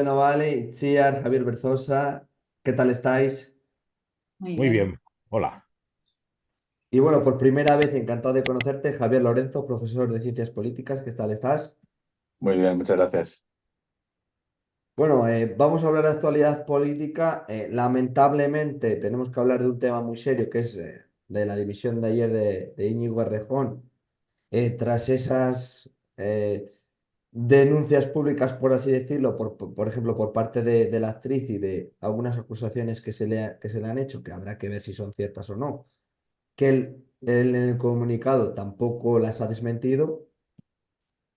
Bueno, vale, Itziar, Javier Berzosa, ¿qué tal estáis? Muy Muy bien. bien, hola. Y bueno, por primera vez encantado de conocerte, Javier Lorenzo, profesor de Ciencias Políticas, ¿qué tal estás? Muy bien, muchas gracias. Bueno, vamos a hablar de actualidad política. Lamentablemente tenemos que hablar de un tema muy serio que es de la dimisión de ayer de Íñigo Errejón, tras esas denuncias públicas, por así decirlo, por ejemplo, por parte de la actriz y de algunas acusaciones que se le han hecho, que habrá que ver si son ciertas o no, que él en el comunicado tampoco las ha desmentido.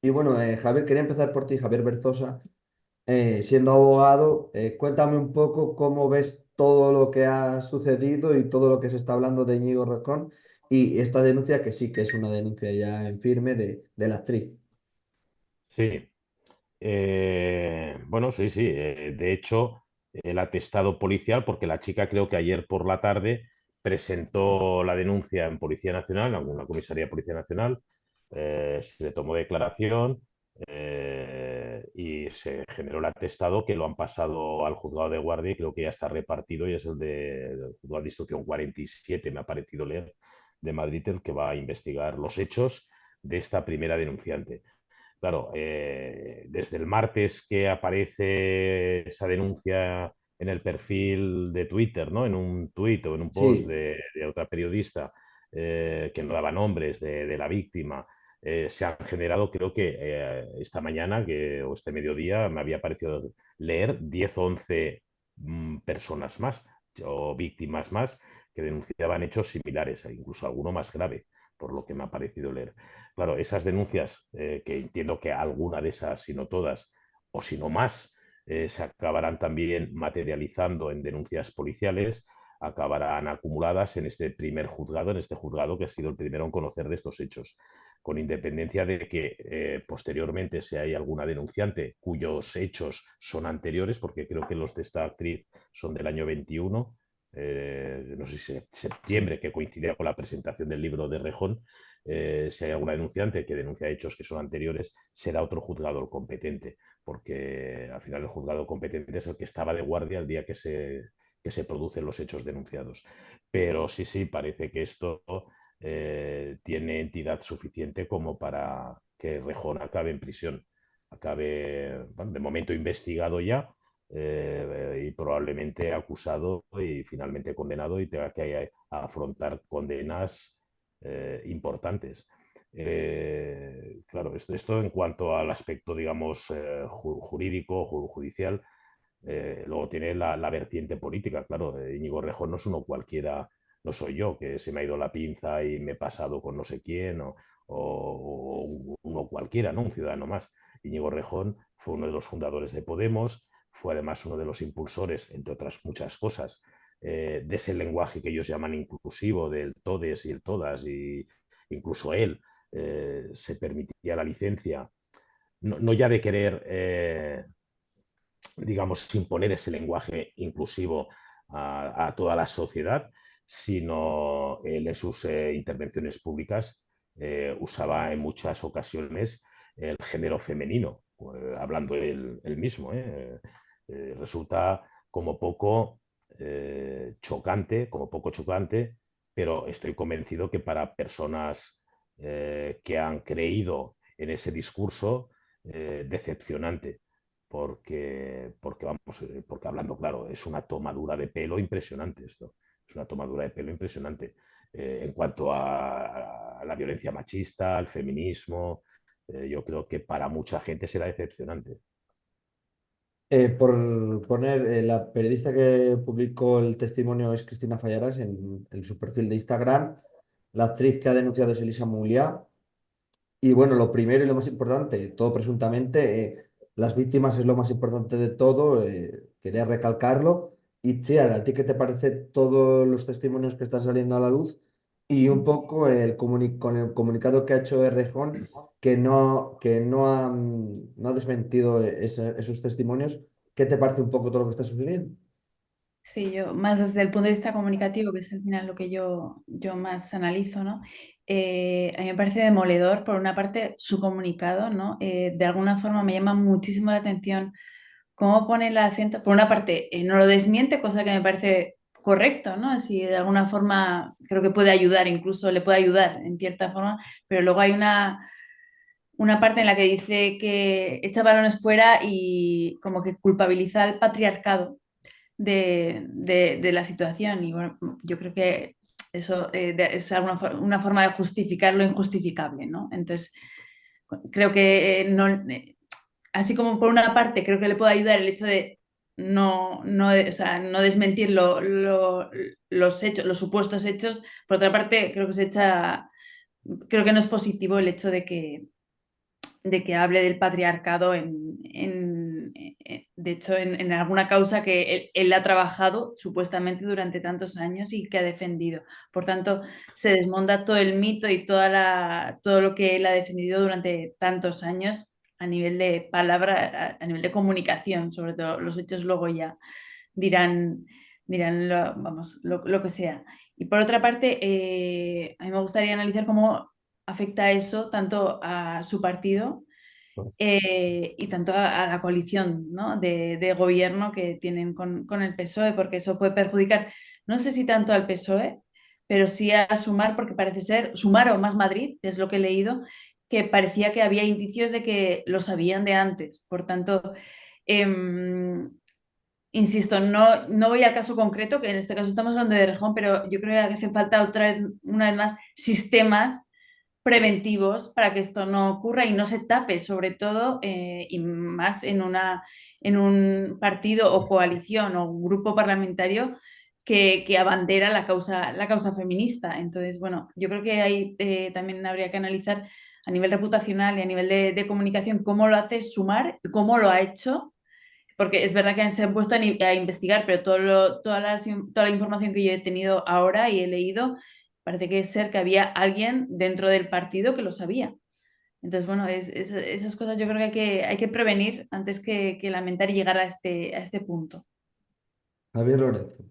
Y bueno, Javier, quería empezar por ti, Javier Berzosa. Siendo abogado, cuéntame un poco cómo ves todo lo que ha sucedido y todo lo que se está hablando de Íñigo Errejón y esta denuncia que sí que es una denuncia ya en firme de la actriz. Sí, bueno, sí, sí. De hecho, el atestado policial, porque la chica creo que ayer por la tarde presentó la denuncia en Policía Nacional, en alguna comisaría de Policía Nacional, se tomó declaración y se generó el atestado que lo han pasado al juzgado de guardia y creo que ya está repartido y es el juzgado de instrucción 47, me ha parecido leer, de Madrid, el que va a investigar los hechos de esta primera denunciante. Claro, desde el martes que aparece esa denuncia en el perfil de Twitter, ¿no? En un tuit o en un post Sí, de otra periodista que no daba nombres de la víctima, se han generado, creo que esta mañana o este mediodía me había parecido leer 10 o 11 personas más o víctimas más que denunciaban hechos similares, e incluso alguno más grave, por lo que me ha parecido leer. Claro, esas denuncias, que entiendo que alguna de esas, si no todas, o si no más, se acabarán también materializando en denuncias policiales, acabarán acumuladas en este primer juzgado, en este juzgado que ha sido el primero en conocer de estos hechos, con independencia de que posteriormente si hay alguna denunciante cuyos hechos son anteriores, porque creo que los de esta actriz son del año 21, no sé si sí. septiembre, que coincidía con la presentación del libro de Rejón, si hay alguna denunciante que denuncia hechos que son anteriores, será otro juzgado el competente, porque al final el juzgado competente es el que estaba de guardia el día que se producen los hechos denunciados. Pero sí, sí, parece que esto tiene entidad suficiente como para que Rejón acabe en prisión, acabe, bueno, de momento investigado ya. Y probablemente acusado y finalmente condenado y tenga que afrontar condenas importantes. Claro, esto en cuanto al aspecto, digamos, jurídico, judicial, luego tiene la vertiente política, claro. Íñigo Errejón no es uno cualquiera, no soy yo, que se me ha ido la pinza y me he pasado con no sé quién, o uno cualquiera, ¿no? Un ciudadano más. Íñigo Errejón fue uno de los fundadores de Podemos, fue además uno de los impulsores, entre otras muchas cosas, de ese lenguaje que ellos llaman inclusivo, del todes y el todas, y incluso él se permitía la licencia, no ya de querer, digamos, imponer ese lenguaje inclusivo a toda la sociedad, sino él en sus intervenciones públicas usaba en muchas ocasiones el género femenino, hablando él mismo. Resulta como poco chocante, pero estoy convencido que para personas que han creído en ese discurso, decepcionante, porque hablando claro, es una tomadura de pelo impresionante esto, es una tomadura de pelo impresionante en cuanto a la violencia machista, al feminismo. Yo creo que para mucha gente será decepcionante. Por poner, la periodista que publicó el testimonio es Cristina Fallaras en su perfil de Instagram. La actriz que ha denunciado es Elisa Mouliá. Y bueno, lo primero y lo más importante, todo presuntamente, las víctimas es lo más importante de todo, quería recalcarlo. Y Chiara, ¿a ti qué te parece todos los testimonios que están saliendo a la luz? Y un poco con el comunicado que ha hecho Errejón, no ha desmentido esos testimonios. ¿Qué te parece un poco todo lo que está sucediendo? Sí, yo más desde el punto de vista comunicativo, que es al final lo que yo más analizo, ¿no? A mí me parece demoledor, por una parte, su comunicado, ¿no? De alguna forma me llama muchísimo la atención cómo pone el acento, por una parte, no lo desmiente, cosa que me parece correcto, ¿no? Si de alguna forma creo que puede ayudar, incluso le puede ayudar en cierta forma, pero luego hay una parte en la que dice que echa balones fuera y como que culpabiliza al patriarcado de la situación. Y bueno, yo creo que eso es una forma de justificar lo injustificable, ¿no? Entonces, creo que no, así como por una parte creo que le puede ayudar el hecho de o sea, no desmentir los hechos, los supuestos hechos, por otra parte creo que no es positivo el hecho de que hable del patriarcado de hecho, en alguna causa que él ha trabajado supuestamente durante tantos años y que ha defendido. Por tanto, se desmonta todo el mito y todo lo que él ha defendido durante tantos años a nivel de palabra, a nivel de comunicación, sobre todo. Los hechos luego ya dirán, dirán vamos, lo que sea. Y por otra parte, a mí me gustaría analizar cómo afecta eso tanto a su partido y tanto a la coalición, ¿no? de gobierno que tienen con el PSOE, porque eso puede perjudicar, no sé si tanto al PSOE, pero sí a Sumar, porque parece ser, Sumar o Más Madrid, es lo que he leído, que parecía que había indicios de que lo sabían de antes. Por tanto, em, insisto, no voy al caso concreto, que en este caso estamos hablando de Rejón, pero yo creo que hacen falta una vez más, sistemas preventivos para que esto no ocurra y no se tape, sobre todo, y más en un partido o coalición o grupo parlamentario que abandera la causa feminista. Entonces, bueno, yo creo que ahí también habría que analizar a nivel reputacional y a nivel de comunicación cómo lo hace Sumar, cómo lo ha hecho, porque es verdad que se han puesto a investigar, pero toda la información que yo he tenido ahora y he leído, parece que es ser que había alguien dentro del partido que lo sabía. Entonces, bueno, esas cosas yo creo que hay que prevenir antes que lamentar y llegar a este punto. Javier Lorenzo.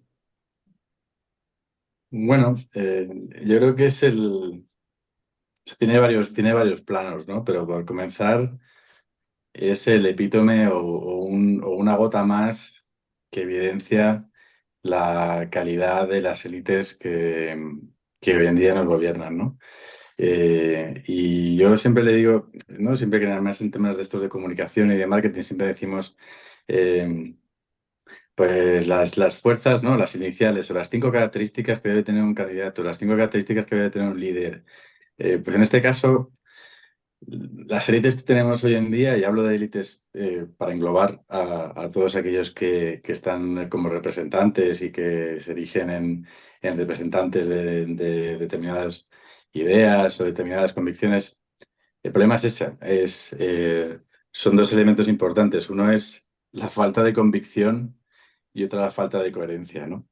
Bueno, yo creo que tiene varios planos, ¿no? Pero por comenzar, es el epítome o una gota más que evidencia la calidad de las élites que hoy en día nos gobiernan, ¿no? Y yo siempre le digo, ¿no? Siempre que además en temas de estos de comunicación y de marketing siempre decimos, pues las fuerzas, ¿no? Las iniciales o las 5 características que debe tener un candidato, las 5 características que debe tener un líder. Pues en este caso, las élites que tenemos hoy en día, y hablo de élites para englobar a todos aquellos que están como representantes y que se erigen en representantes de determinadas ideas o determinadas convicciones. El problema es ese, son dos elementos importantes. Uno es la falta de convicción y otra la falta de coherencia, ¿no?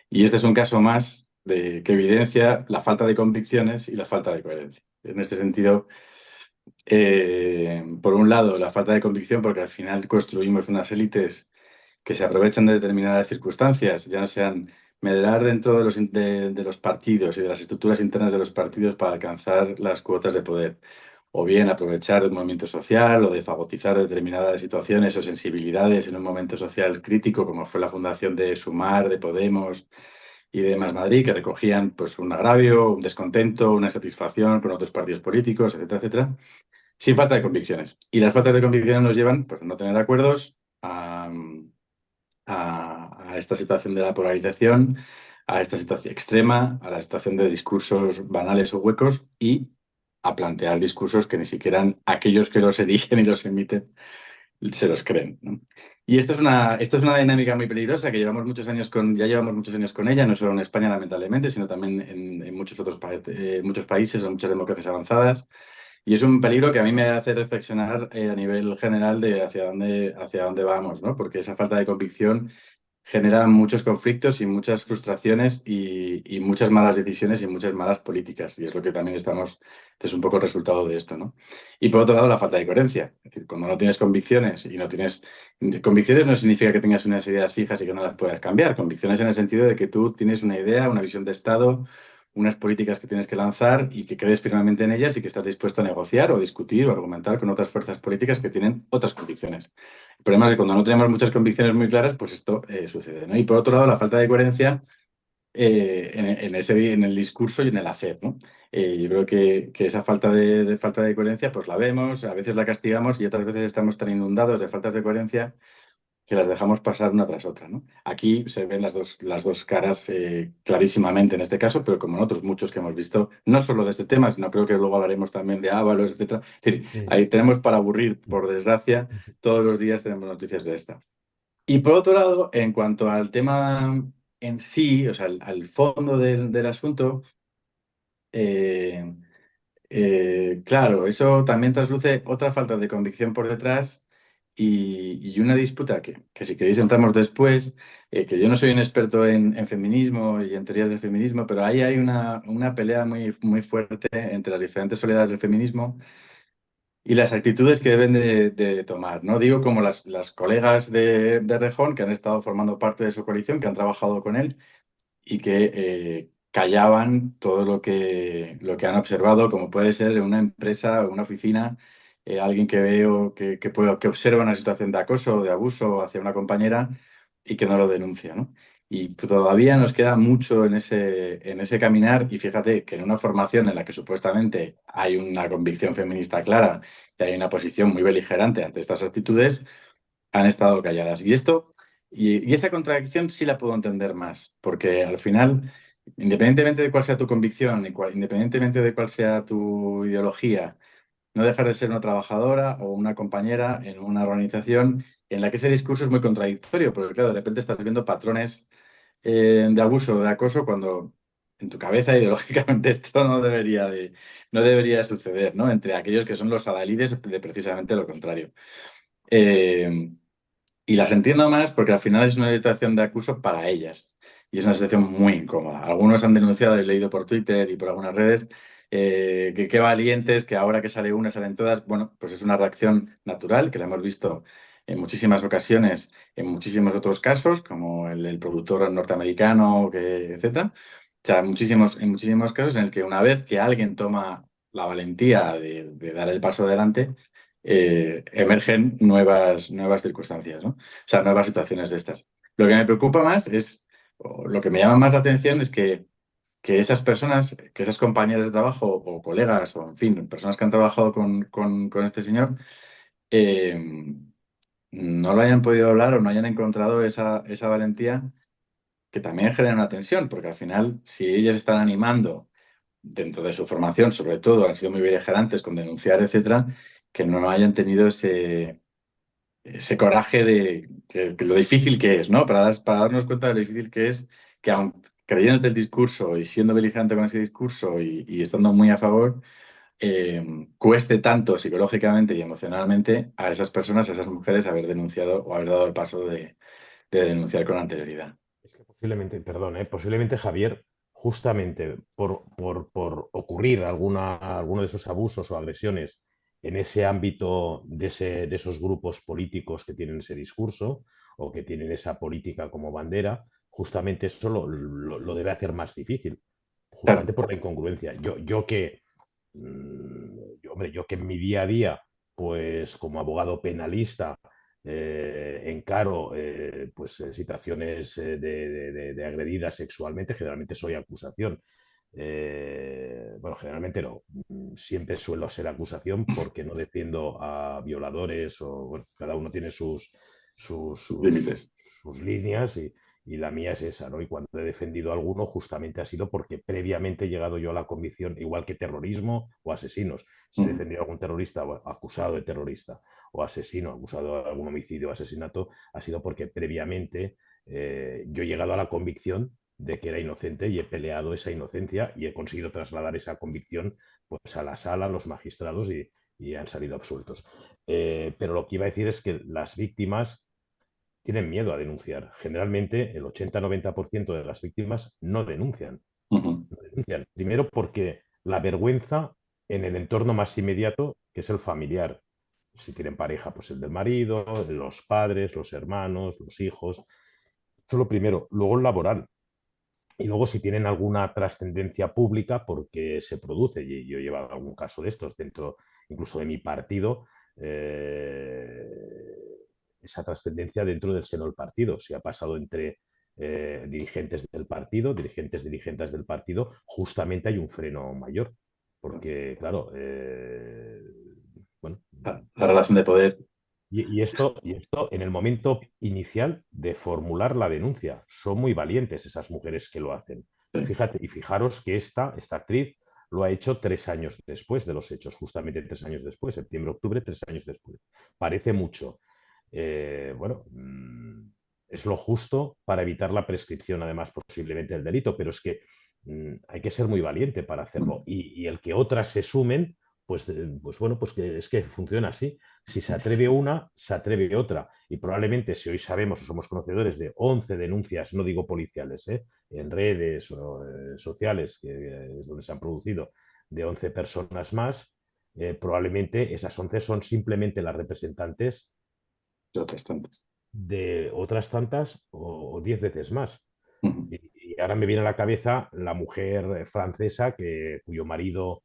Y este es un caso más que evidencia la falta de convicciones y la falta de coherencia. En este sentido, por un lado, la falta de convicción, porque al final construimos unas élites que se aprovechan de determinadas circunstancias, ya no sean medrar dentro de los partidos y de las estructuras internas de los partidos para alcanzar las cuotas de poder, o bien aprovechar el movimiento social o de fagotizar determinadas situaciones o sensibilidades en un momento social crítico, como fue la fundación de Sumar, de Podemos y de Más Madrid, que recogían pues, un agravio, un descontento, una insatisfacción con otros partidos políticos, etcétera, etcétera, sin falta de convicciones. Y las faltas de convicciones nos llevan pues, a no tener acuerdos, a esta situación de la polarización, a esta situación extrema, a la situación de discursos banales o huecos y a plantear discursos que ni siquiera aquellos que los eligen y los emiten se los creen, ¿no? Y esto es una dinámica muy peligrosa que llevamos muchos años ya llevamos muchos años con ella, no solo en España lamentablemente, sino también en muchos otros muchos países, en muchas democracias avanzadas. Y es un peligro que a mí me hace reflexionar a nivel general de hacia dónde vamos, ¿no? Porque esa falta de convicción genera muchos conflictos y muchas frustraciones y muchas malas decisiones y muchas malas políticas. Y es lo que también este es un poco el resultado de esto, ¿no? Y por otro lado, la falta de coherencia. Es decir, cuando no tienes convicciones y no tienes... Convicciones no significa que tengas unas ideas fijas y que no las puedas cambiar. Convicciones en el sentido de que tú tienes una idea, una visión de Estado, unas políticas que tienes que lanzar y que crees firmemente en ellas y que estás dispuesto a negociar o discutir o argumentar con otras fuerzas políticas que tienen otras convicciones. El problema es que cuando no tenemos muchas convicciones muy claras, pues esto sucede, ¿no? Y por otro lado, la falta de coherencia en el discurso y en el hacer, ¿no? Yo creo que esa falta de coherencia, pues la vemos, a veces la castigamos y otras veces estamos tan inundados de faltas de coherencia que las dejamos pasar una tras otra, ¿no? Aquí se ven las dos caras clarísimamente en este caso, pero como en otros muchos que hemos visto, no solo de este tema, sino creo que luego hablaremos también de Ábalos, etcétera. Es decir, Sí. ahí tenemos para aburrir, por desgracia, todos los días tenemos noticias de esta. Y por otro lado, en cuanto al tema en sí, o sea, al fondo del asunto, eh, claro, eso también trasluce otra falta de convicción por detrás y una disputa que si queréis entramos después, que yo no soy un experto en feminismo y en teorías del feminismo, pero ahí hay una pelea muy, muy fuerte entre las diferentes oleadas del feminismo y las actitudes que deben de tomar, ¿no? Digo como las colegas de Rejón que han estado formando parte de su coalición, que han trabajado con él y que callaban todo lo que han observado, como puede ser en una empresa o una oficina, alguien que veo que observa una situación de acoso o de abuso hacia una compañera y que no lo denuncia, ¿no? Y todavía nos queda mucho en ese caminar y fíjate que en una formación en la que supuestamente hay una convicción feminista clara y hay una posición muy beligerante ante estas actitudes, han estado calladas. Y esa contradicción sí la puedo entender más, porque al final, independientemente de cuál sea tu convicción, independientemente de cuál sea tu ideología, no dejar de ser una trabajadora o una compañera en una organización en la que ese discurso es muy contradictorio, porque claro, de repente estás viendo patrones de abuso o de acoso cuando en tu cabeza ideológicamente esto no debería suceder, ¿no? Entre aquellos que son los adalides de precisamente lo contrario. Eh, y las entiendo más porque al final es una situación de acoso para ellas. Y es una situación muy incómoda. Algunos han denunciado, he leído por Twitter y por algunas redes, que qué valientes, que ahora que sale una salen todas. Bueno, pues es una reacción natural que la hemos visto en muchísimas ocasiones, en muchísimos otros casos, como el del productor norteamericano, etcétera. O sea, en muchísimos casos en el que una vez que alguien toma la valentía de dar el paso adelante, emergen nuevas circunstancias, ¿no? O sea, nuevas situaciones de estas. Lo que me preocupa más o lo que me llama más la atención es que esas personas, que esas compañeras de trabajo o colegas, o en fin, personas que han trabajado con este señor, eh, no lo hayan podido hablar o no hayan encontrado esa valentía que también genera una tensión, porque al final, si ellas están animando dentro de su formación, sobre todo, han sido muy beligerantes con denunciar, etcétera, que no hayan tenido ese coraje de que lo difícil que es, ¿no? Para darnos cuenta de lo difícil que es que aun creyéndote el discurso y siendo beligerante con ese discurso y estando muy a favor, cueste tanto psicológicamente y emocionalmente a esas personas, a esas mujeres, haber denunciado o haber dado el paso de denunciar con anterioridad. Es que posiblemente, perdón, posiblemente Javier, justamente por ocurrir alguno de esos abusos o agresiones en ese ámbito de esos grupos políticos que tienen ese discurso o que tienen esa política como bandera, justamente eso lo debe hacer más difícil, Claro. justamente por la incongruencia. Hombre, yo que en mi día a día, pues como abogado penalista, encaro pues, situaciones de agredidas sexualmente, generalmente soy acusación. Bueno, generalmente no, siempre suelo ser acusación porque no defiendo a violadores o bueno, cada uno tiene sus, sus- Límites. sus líneas y la mía es esa, ¿no? Y cuando he defendido a alguno, justamente ha sido porque previamente he llegado yo a la convicción, igual que terrorismo o asesinos. Si he defendido a algún terrorista o acusado de terrorista o asesino, acusado de algún homicidio o asesinato, ha sido porque previamente yo he llegado a la convicción de que era inocente y he peleado esa inocencia y he conseguido trasladar esa convicción pues, a la sala, a los magistrados y han salido absueltos. Pero lo que iba a decir es que las víctimas tienen miedo a denunciar. Generalmente el 80-90% de las víctimas no denuncian. Ujú. No denuncian. Primero porque la vergüenza en el entorno más inmediato, que es el familiar. Si tienen pareja, pues el del marido, los padres, los hermanos, los hijos. Eso es lo primero. Luego el laboral. Y luego si tienen alguna trascendencia pública porque se produce, y yo he llevado algún caso de estos dentro incluso de mi partido, eh, esa trascendencia dentro del seno del partido. Si ha pasado entre dirigentes del partido, dirigentes del partido, justamente hay un freno mayor. Porque, claro, bueno, La relación de poder. y esto en el momento inicial de formular la denuncia. Son muy valientes esas mujeres que lo hacen. Fíjate, y fijaros que esta actriz lo ha hecho 3 años después de los hechos, justamente 3 años después, septiembre-octubre, 3 años después. Parece mucho. Bueno, es lo justo para evitar la prescripción, además, posiblemente del delito, pero es que hay que ser muy valiente para hacerlo. Y el que otras se sumen, pues bueno, pues que es que funciona así. Si se atreve una, se atreve otra. Y probablemente si hoy sabemos o somos conocedores de 11 denuncias, no digo policiales, en redes o sociales, que es donde se han producido, de 11 personas más, probablemente esas 11 son simplemente las representantes Protestantes. de otras tantas o 10 veces más. Ujú. Y ahora me viene a la cabeza la mujer francesa cuyo marido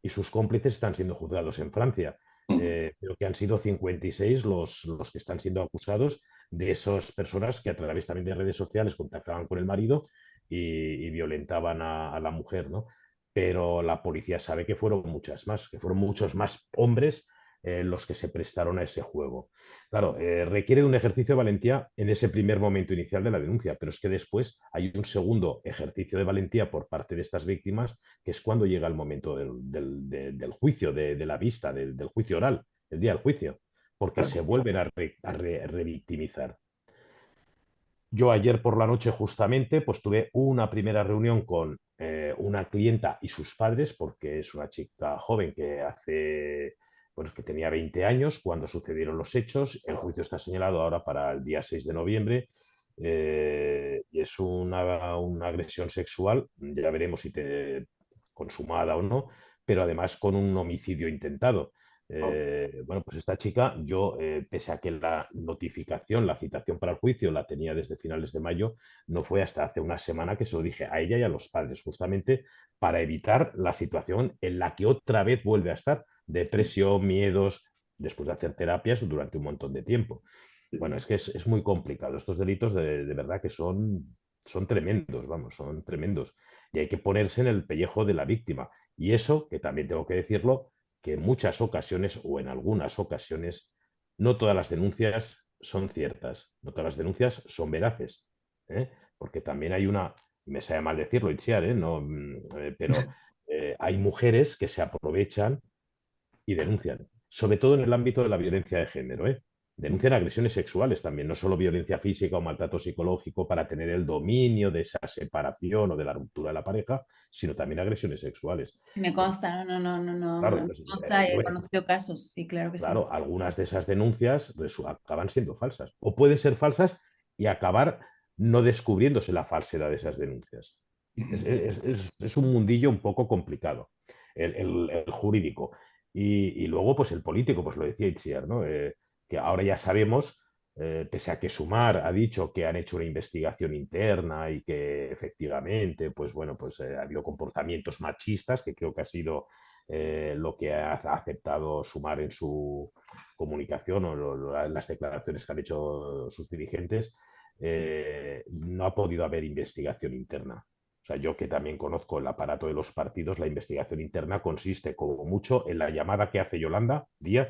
y sus cómplices están siendo juzgados en Francia. Ujú. Creo que han sido 56 los que están siendo acusados de esas personas que a través también de redes sociales contactaban con el marido y violentaban a la mujer, ¿no? Pero la policía sabe que fueron muchas más, que fueron muchos más hombres los que se prestaron a ese juego. Claro, requiere de un ejercicio de valentía en ese primer momento inicial de la denuncia, pero es que después hay un segundo ejercicio de valentía por parte de estas víctimas, que es cuando llega el momento del juicio, de la vista, del juicio oral, el día del juicio, porque Claro. se vuelven a revictimizar. Yo ayer por la noche justamente pues tuve una primera reunión con una clienta y sus padres, porque es una chica joven pues que tenía 20 años cuando sucedieron los hechos. El juicio está señalado ahora para el día 6 de noviembre y es una agresión sexual, ya veremos si consumada o no, pero además con un homicidio intentado. Oh. Bueno, pues esta chica, yo, pese a que la notificación, la citación para el juicio la tenía desde finales de mayo, no fue hasta hace una semana que se lo dije a ella y a los padres, justamente para evitar la situación en la que otra vez vuelve a estar, depresión, miedos, después de hacer terapias durante un montón de tiempo. Bueno, es que es muy complicado. Estos delitos de verdad que son tremendos, vamos, son tremendos. Y hay que ponerse en el pellejo de la víctima. Y eso, que también tengo que decirlo, que en muchas ocasiones o en algunas ocasiones no todas las denuncias son ciertas, no todas las denuncias son veraces, ¿eh? Porque también hay me sabe mal decirlo, Itziar, no, pero hay mujeres que se aprovechan y denuncian, sobre todo en el ámbito de la violencia de género, ¿eh? Denuncian agresiones sexuales también, no solo violencia física o maltrato psicológico para tener el dominio de esa separación o de la ruptura de la pareja, sino también agresiones sexuales. Me Entonces, consta, no, claro, me entonces, consta y he bueno, conocido casos, sí, claro que sí. claro, algunas de esas denuncias acaban siendo falsas o pueden ser falsas y acabar no descubriéndose la falsedad de esas denuncias. Es un mundillo un poco complicado, el jurídico. Y luego, pues el político, pues lo decía Itziar, ¿no? Que ahora ya sabemos, pese a que Sumar ha dicho que han hecho una investigación interna y que efectivamente, pues bueno, pues ha habido comportamientos machistas, que creo que ha sido lo que ha aceptado Sumar en su comunicación o las declaraciones que han hecho sus dirigentes, no ha podido haber investigación interna. O sea, yo que también conozco el aparato de los partidos, la investigación interna consiste como mucho en la llamada que hace Yolanda Díaz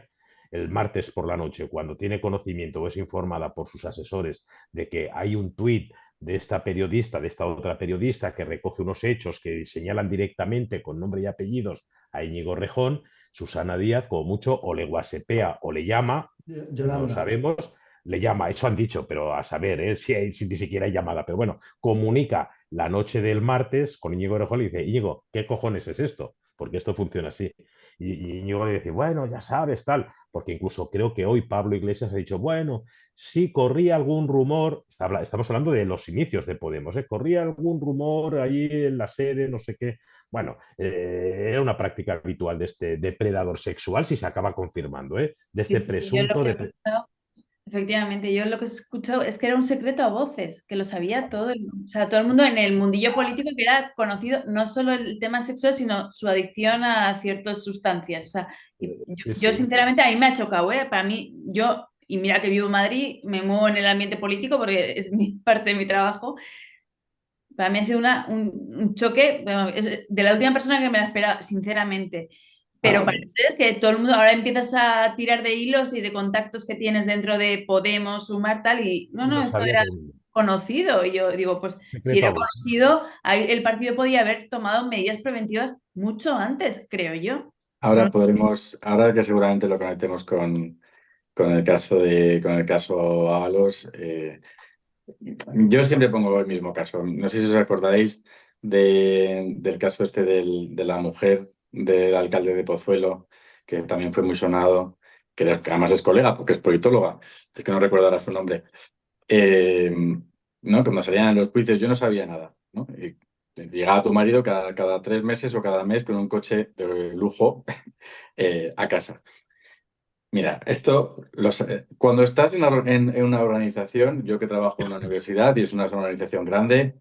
el martes por la noche, cuando tiene conocimiento o es informada por sus asesores de que hay un tuit de esta periodista, de esta otra periodista, que recoge unos hechos que señalan directamente con nombre y apellidos a Íñigo Rejón, Susana Díaz, como mucho, o le guasepea o le llama, no lo Yolanda. sabemos, le llama, eso han dicho, pero a saber, si ni siquiera hay llamada, pero bueno, comunica la noche del martes con Íñigo Rejón y dice, Íñigo, ¿qué cojones es esto? Porque esto funciona así. Y Íñigo le dice, bueno, ya sabes, tal, porque incluso creo que hoy Pablo Iglesias ha dicho, bueno, sí corría algún rumor, estamos hablando de los inicios de Podemos, corría algún rumor ahí en la sede, no sé qué. Bueno, era una práctica habitual de este depredador sexual, si se acaba confirmando, de Sí, este sí, yo lo presunto que he depredador. escuchado Efectivamente, yo lo que he escuchado es que era un secreto a voces, que lo sabía todo, o sea, todo el mundo en el mundillo político que era conocido no solo el tema sexual, sino su adicción a ciertas sustancias. O sea, Sí, yo sí. sinceramente ahí me ha chocado, ¿eh? Para mí, y mira que vivo en Madrid, me muevo en el ambiente político porque es parte de mi trabajo. Para mí ha sido un choque, bueno, es de la última persona que me la esperaba, sinceramente. Pero Ah, parece que todo el mundo ahora empiezas a tirar de hilos y de contactos que tienes dentro de Podemos, Sumar, tal, y no, Y no, lo esto sabía era todo el mundo. conocido. Y yo digo, pues si Secreto a era voces. conocido, ahí el partido podía haber tomado medidas preventivas mucho antes, creo yo. No, ahora que seguramente lo conectemos con el caso Ábalos, yo siempre pongo el mismo caso. No sé si os acordáis del caso este de la mujer del alcalde de Pozuelo, que también fue muy sonado, que además es colega porque es politóloga, es que no recuerdo ahora su nombre. Eh, ¿No? Cuando salían en los juicios yo no sabía nada, ¿no? Y llegaba tu marido cada 3 meses o cada mes con un coche de lujo a casa. Mira, cuando estás en una organización, yo que trabajo en una universidad y es una organización grande,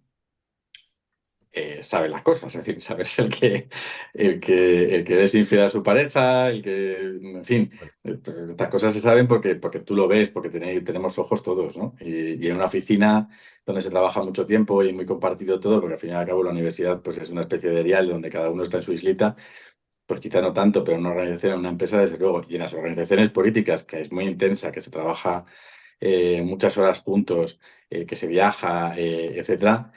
sabe las cosas, es decir, sabes el que es infiel a su pareja, en fin, Bueno, estas cosas se saben porque tú lo ves, porque tenemos ojos todos, ¿no? Y en una oficina donde se trabaja mucho tiempo y muy compartido todo, porque al fin y al cabo la universidad pues es una especie de dial donde cada uno está en su islita, pues quizá no tanto, pero en una organización, en una empresa, desde luego, y en las organizaciones políticas, que es muy intensa, que se trabaja muchas horas juntos, que se viaja, etcétera,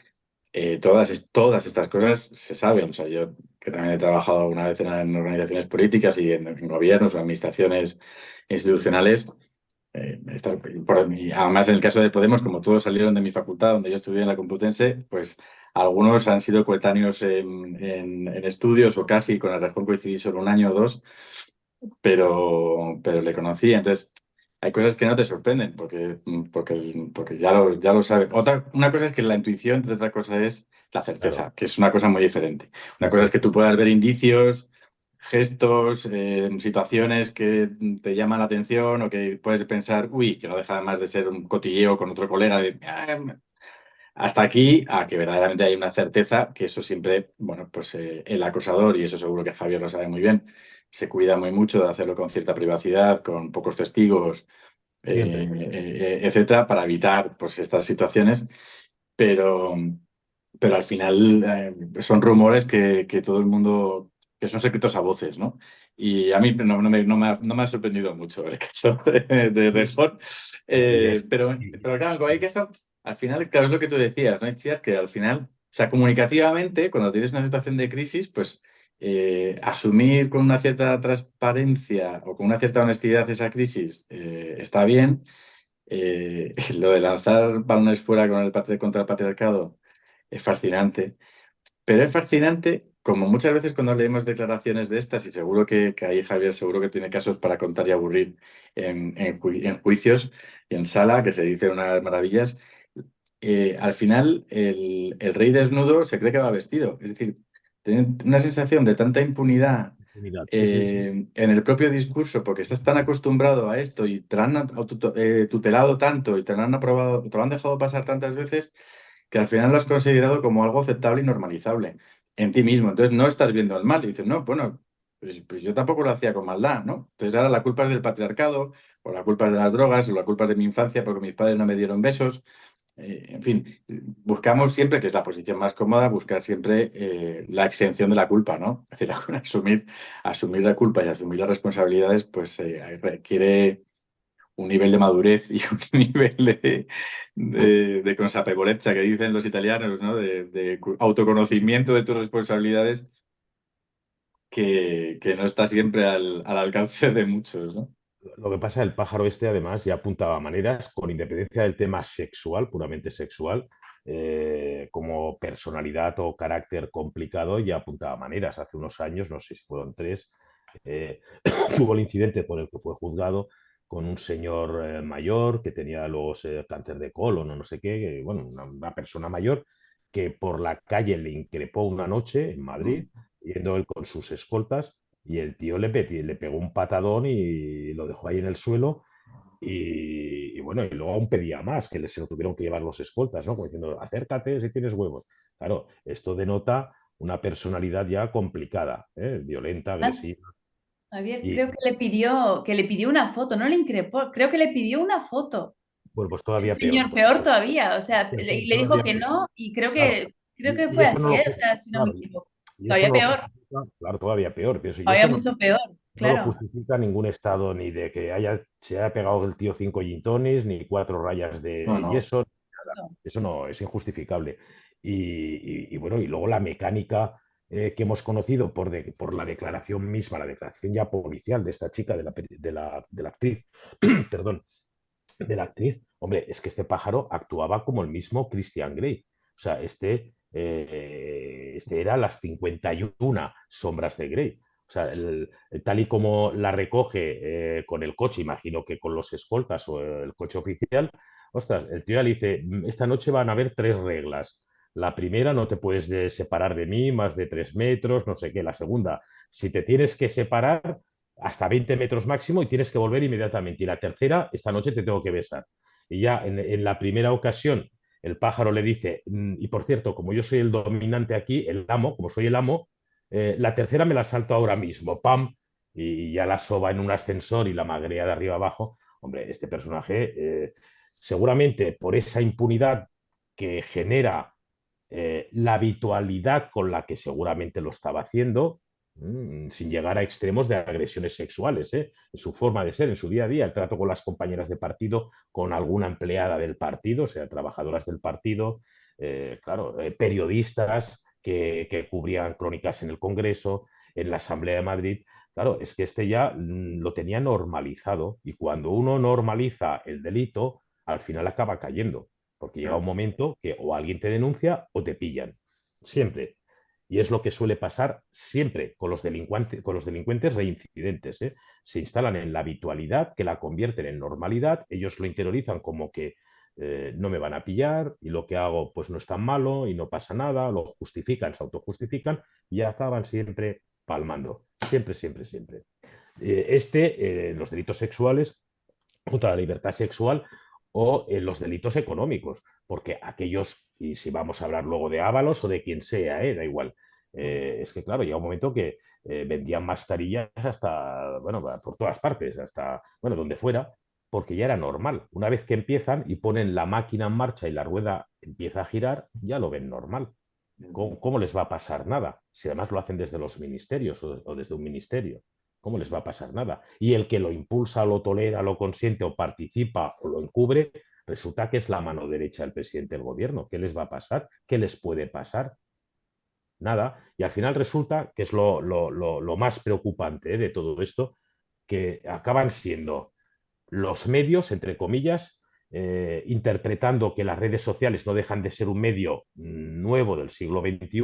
todas estas cosas se saben. O sea, yo que también he trabajado alguna vez en organizaciones políticas y en gobiernos o administraciones institucionales, y además en el caso de Podemos, como todos salieron de mi facultad, donde yo estudié en la Complutense, pues algunos han sido coetáneos en estudios o casi, con Errejón coincidí solo un año o dos, pero le conocí. Entonces, hay cosas que no te sorprenden porque ya lo sabes. Una cosa es que la intuición, y otra cosa es la claro. certeza, que es una cosa muy diferente. Una cosa es que Exacto. tú puedas ver indicios, gestos, situaciones que te llaman la atención o que puedes pensar, uy, que no deja más de ser un cotilleo con otro colega de... hasta aquí, a que verdaderamente hay una certeza, que eso siempre, bueno, pues el acosador, y eso seguro que Javier lo sabe muy bien, se cuida muy mucho de hacerlo con cierta privacidad, con pocos testigos, Siempre. etcétera, para evitar pues estas situaciones, pero, pero al final son rumores que todo el mundo, que son secretos a voces, ¿no? Y a mí no me ha sorprendido mucho el caso de Rejón, No, pero claro, en cualquier caso, al final, claro, es lo que tú decías, ¿no, Itziar? Que al final, o sea, comunicativamente, cuando tienes una situación de crisis, pues asumir con una cierta transparencia o con una cierta honestidad esa crisis está bien. Lo de lanzar balones fuera contra el patriarcado es fascinante, pero es fascinante como muchas veces cuando leemos declaraciones de estas, y seguro que ahí Javier seguro que tiene casos para contar y aburrir en juicios y en sala, que se dicen unas maravillas. Al final el rey desnudo se cree que va vestido, es decir, tienen una sensación de tanta impunidad Unidad. Sí, sí, sí. en el propio discurso, porque estás tan acostumbrado a esto y te lo han tutelado tanto y te lo han aprobado, te lo han dejado pasar tantas veces, que al final lo has considerado como algo aceptable y normalizable en ti mismo. Entonces no estás viendo el mal y dices, no, bueno, pues yo tampoco lo hacía con maldad, ¿no? Entonces ahora la culpa es del patriarcado, o la culpa es de las drogas, o la culpa es de mi infancia porque mis padres no me dieron besos. En fin, buscamos siempre, que es la posición más cómoda, buscar siempre la exención de la culpa, ¿no? Es decir, asumir la culpa y asumir las responsabilidades, pues requiere un nivel de madurez y un nivel de consapevolezza que dicen los italianos, ¿no? De autoconocimiento de tus responsabilidades que no está siempre al alcance de muchos, ¿no? Lo que pasa, el pájaro este además ya apuntaba a maneras, con independencia del tema sexual, puramente sexual, como personalidad o carácter complicado, ya apuntaba a maneras. Hace unos años, no sé si fueron 3, eh, tuvo el incidente por el que fue juzgado con un señor mayor que tenía los cáncer de colon o no sé qué, bueno, una persona mayor que por la calle le increpó una noche en Madrid, Mm. yendo él con sus escoltas y el tío le pegó un patadón y lo dejó ahí en el suelo. Y bueno, y luego aún pedía más, que se lo tuvieron que llevar los escoltas, ¿no? Como diciendo, acércate si tienes huevos. Claro, esto denota una personalidad ya complicada, violenta, Además, agresiva. Javier, Y creo que le pidió una foto, no le increpó, creo que le pidió una foto. pues El todavía peor. señor, peor todavía, o sea, le dijo Todavía que peor. no y Claro. creo que Y fue eso no así, lo, ¿eh? O sea, si no me claro, equivoco. y eso Todavía no lo peor, justifica, claro, todavía peor, pienso, y todavía eso no, mucho peor, no lo claro. justifica ningún estado, ni de que se haya pegado el tío 5 gin tonics, ni 4 rayas No, de no. yeso, nada. Eso no, es injustificable. Y bueno, y luego la mecánica que hemos conocido por la declaración misma, la declaración ya policial de esta chica, de la actriz, perdón, de la actriz, hombre, es que este pájaro actuaba como el mismo Christian Grey. O sea, este era las 51 sombras de Grey. O sea, tal y como la recoge con el coche, imagino que con los escoltas o el coche oficial, ostras, el tío ya le dice, esta noche van a haber 3 reglas. La primera, no te puedes separar de mí más de 3 metros, no sé qué. La segunda, si te tienes que separar, hasta 20 metros máximo y tienes que volver inmediatamente. Y la tercera, esta noche te tengo que besar. Y ya en la primera ocasión, el pájaro le dice, y por cierto, como yo soy el dominante aquí, el amo, como soy el amo, la tercera me la salto ahora mismo, ¡pam! Y ya la soba en un ascensor y la magrea de arriba abajo. Hombre, este personaje, seguramente por esa impunidad que genera la habitualidad con la que seguramente lo estaba haciendo, sin llegar a extremos de agresiones sexuales, en su forma de ser, en su día a día, el trato con las compañeras de partido, con alguna empleada del partido, o sea, trabajadoras del partido, claro, periodistas que cubrían crónicas en el Congreso, en la Asamblea de Madrid. Claro, es que este ya lo tenía normalizado y cuando uno normaliza el delito, al final acaba cayendo, porque llega un momento que o alguien te denuncia o te pillan, siempre. Y es lo que suele pasar siempre con los delincuentes reincidentes. Se instalan en la habitualidad, que la convierten en normalidad, ellos lo interiorizan como que no me van a pillar y lo que hago pues no es tan malo y no pasa nada, lo justifican, se autojustifican y acaban siempre palmando. Siempre, siempre, siempre. Los delitos sexuales contra la libertad sexual o los delitos económicos, porque aquellos, y si vamos a hablar luego de Ábalos o de quien sea, da igual, es que claro, llega un momento que vendían mascarillas hasta, bueno, por todas partes, hasta, bueno, donde fuera, porque ya era normal. Una vez que empiezan y ponen la máquina en marcha y la rueda empieza a girar, ya lo ven normal. ¿Cómo les va a pasar nada? Si además lo hacen desde los ministerios o desde un ministerio. ¿Cómo les va a pasar nada? Y el que lo impulsa, lo tolera, lo consiente o participa o lo encubre, resulta que es la mano derecha del presidente del gobierno. ¿Qué les va a pasar? ¿Qué les puede pasar? Nada. Y al final resulta que es lo más preocupante de todo esto, que acaban siendo los medios, entre comillas, interpretando que las redes sociales no dejan de ser un medio nuevo del siglo XXI,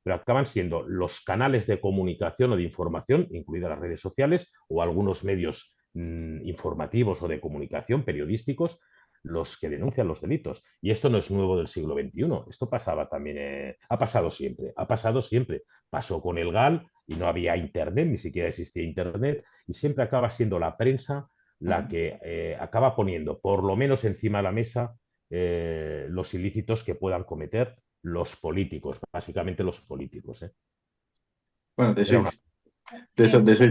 pero acaban siendo los canales de comunicación o de información, incluidas las redes sociales o algunos medios informativos o de comunicación periodísticos, los que denuncian los delitos. Y esto no es nuevo del siglo XXI, esto pasaba también, ha pasado siempre, ha pasado siempre. Pasó con el GAL y no había Internet, ni siquiera existía Internet, y siempre acaba siendo la prensa la que acaba poniendo por lo menos encima de la mesa los ilícitos que puedan cometer los políticos, básicamente los políticos. Bueno, de eso, Era una... de eso, Sí, de eso,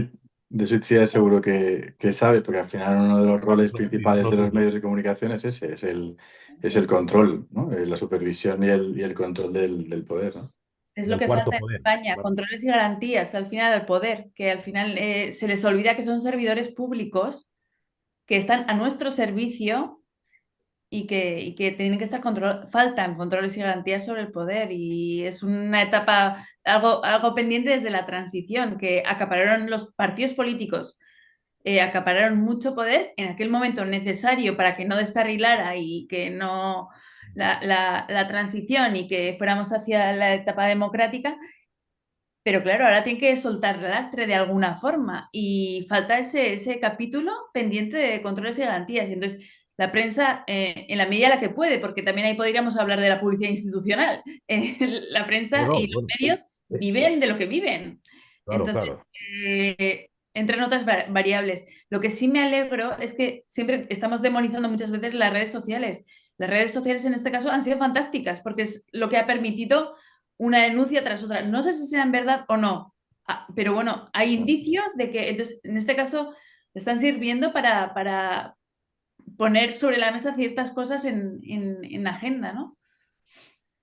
de eso Itziar seguro que sabe, porque al final uno de los roles principales de los medios de comunicación es ese, es el control, ¿no? La supervisión y el control del poder, ¿no? es lo El que cuarto falta en poder. España, controles y garantías al final al poder, que al final se les olvida que son servidores públicos que están a nuestro servicio y que tienen que estar faltan controles y garantías sobre el poder y es una etapa, algo pendiente desde la transición, que acapararon los partidos políticos, acapararon mucho poder en aquel momento necesario para que no descarrilara y que no la transición y que fuéramos hacia la etapa democrática. Pero claro, ahora tiene que soltar el lastre de alguna forma y falta ese capítulo pendiente de controles y garantías. Y entonces, la prensa, en la medida en la que puede, porque también ahí podríamos hablar de la publicidad institucional, la prensa Bueno, y los bueno, medios viven de lo que viven. claro, Entonces, claro. eh, entran otras variables. Lo que sí me alegro es que siempre estamos demonizando muchas veces las redes sociales. Las redes sociales en este caso han sido fantásticas porque es lo que ha permitido una denuncia tras otra. No sé si sean verdad o no, pero bueno, hay indicios de que, entonces, en este caso, están sirviendo para poner sobre la mesa ciertas cosas en la agenda, ¿no?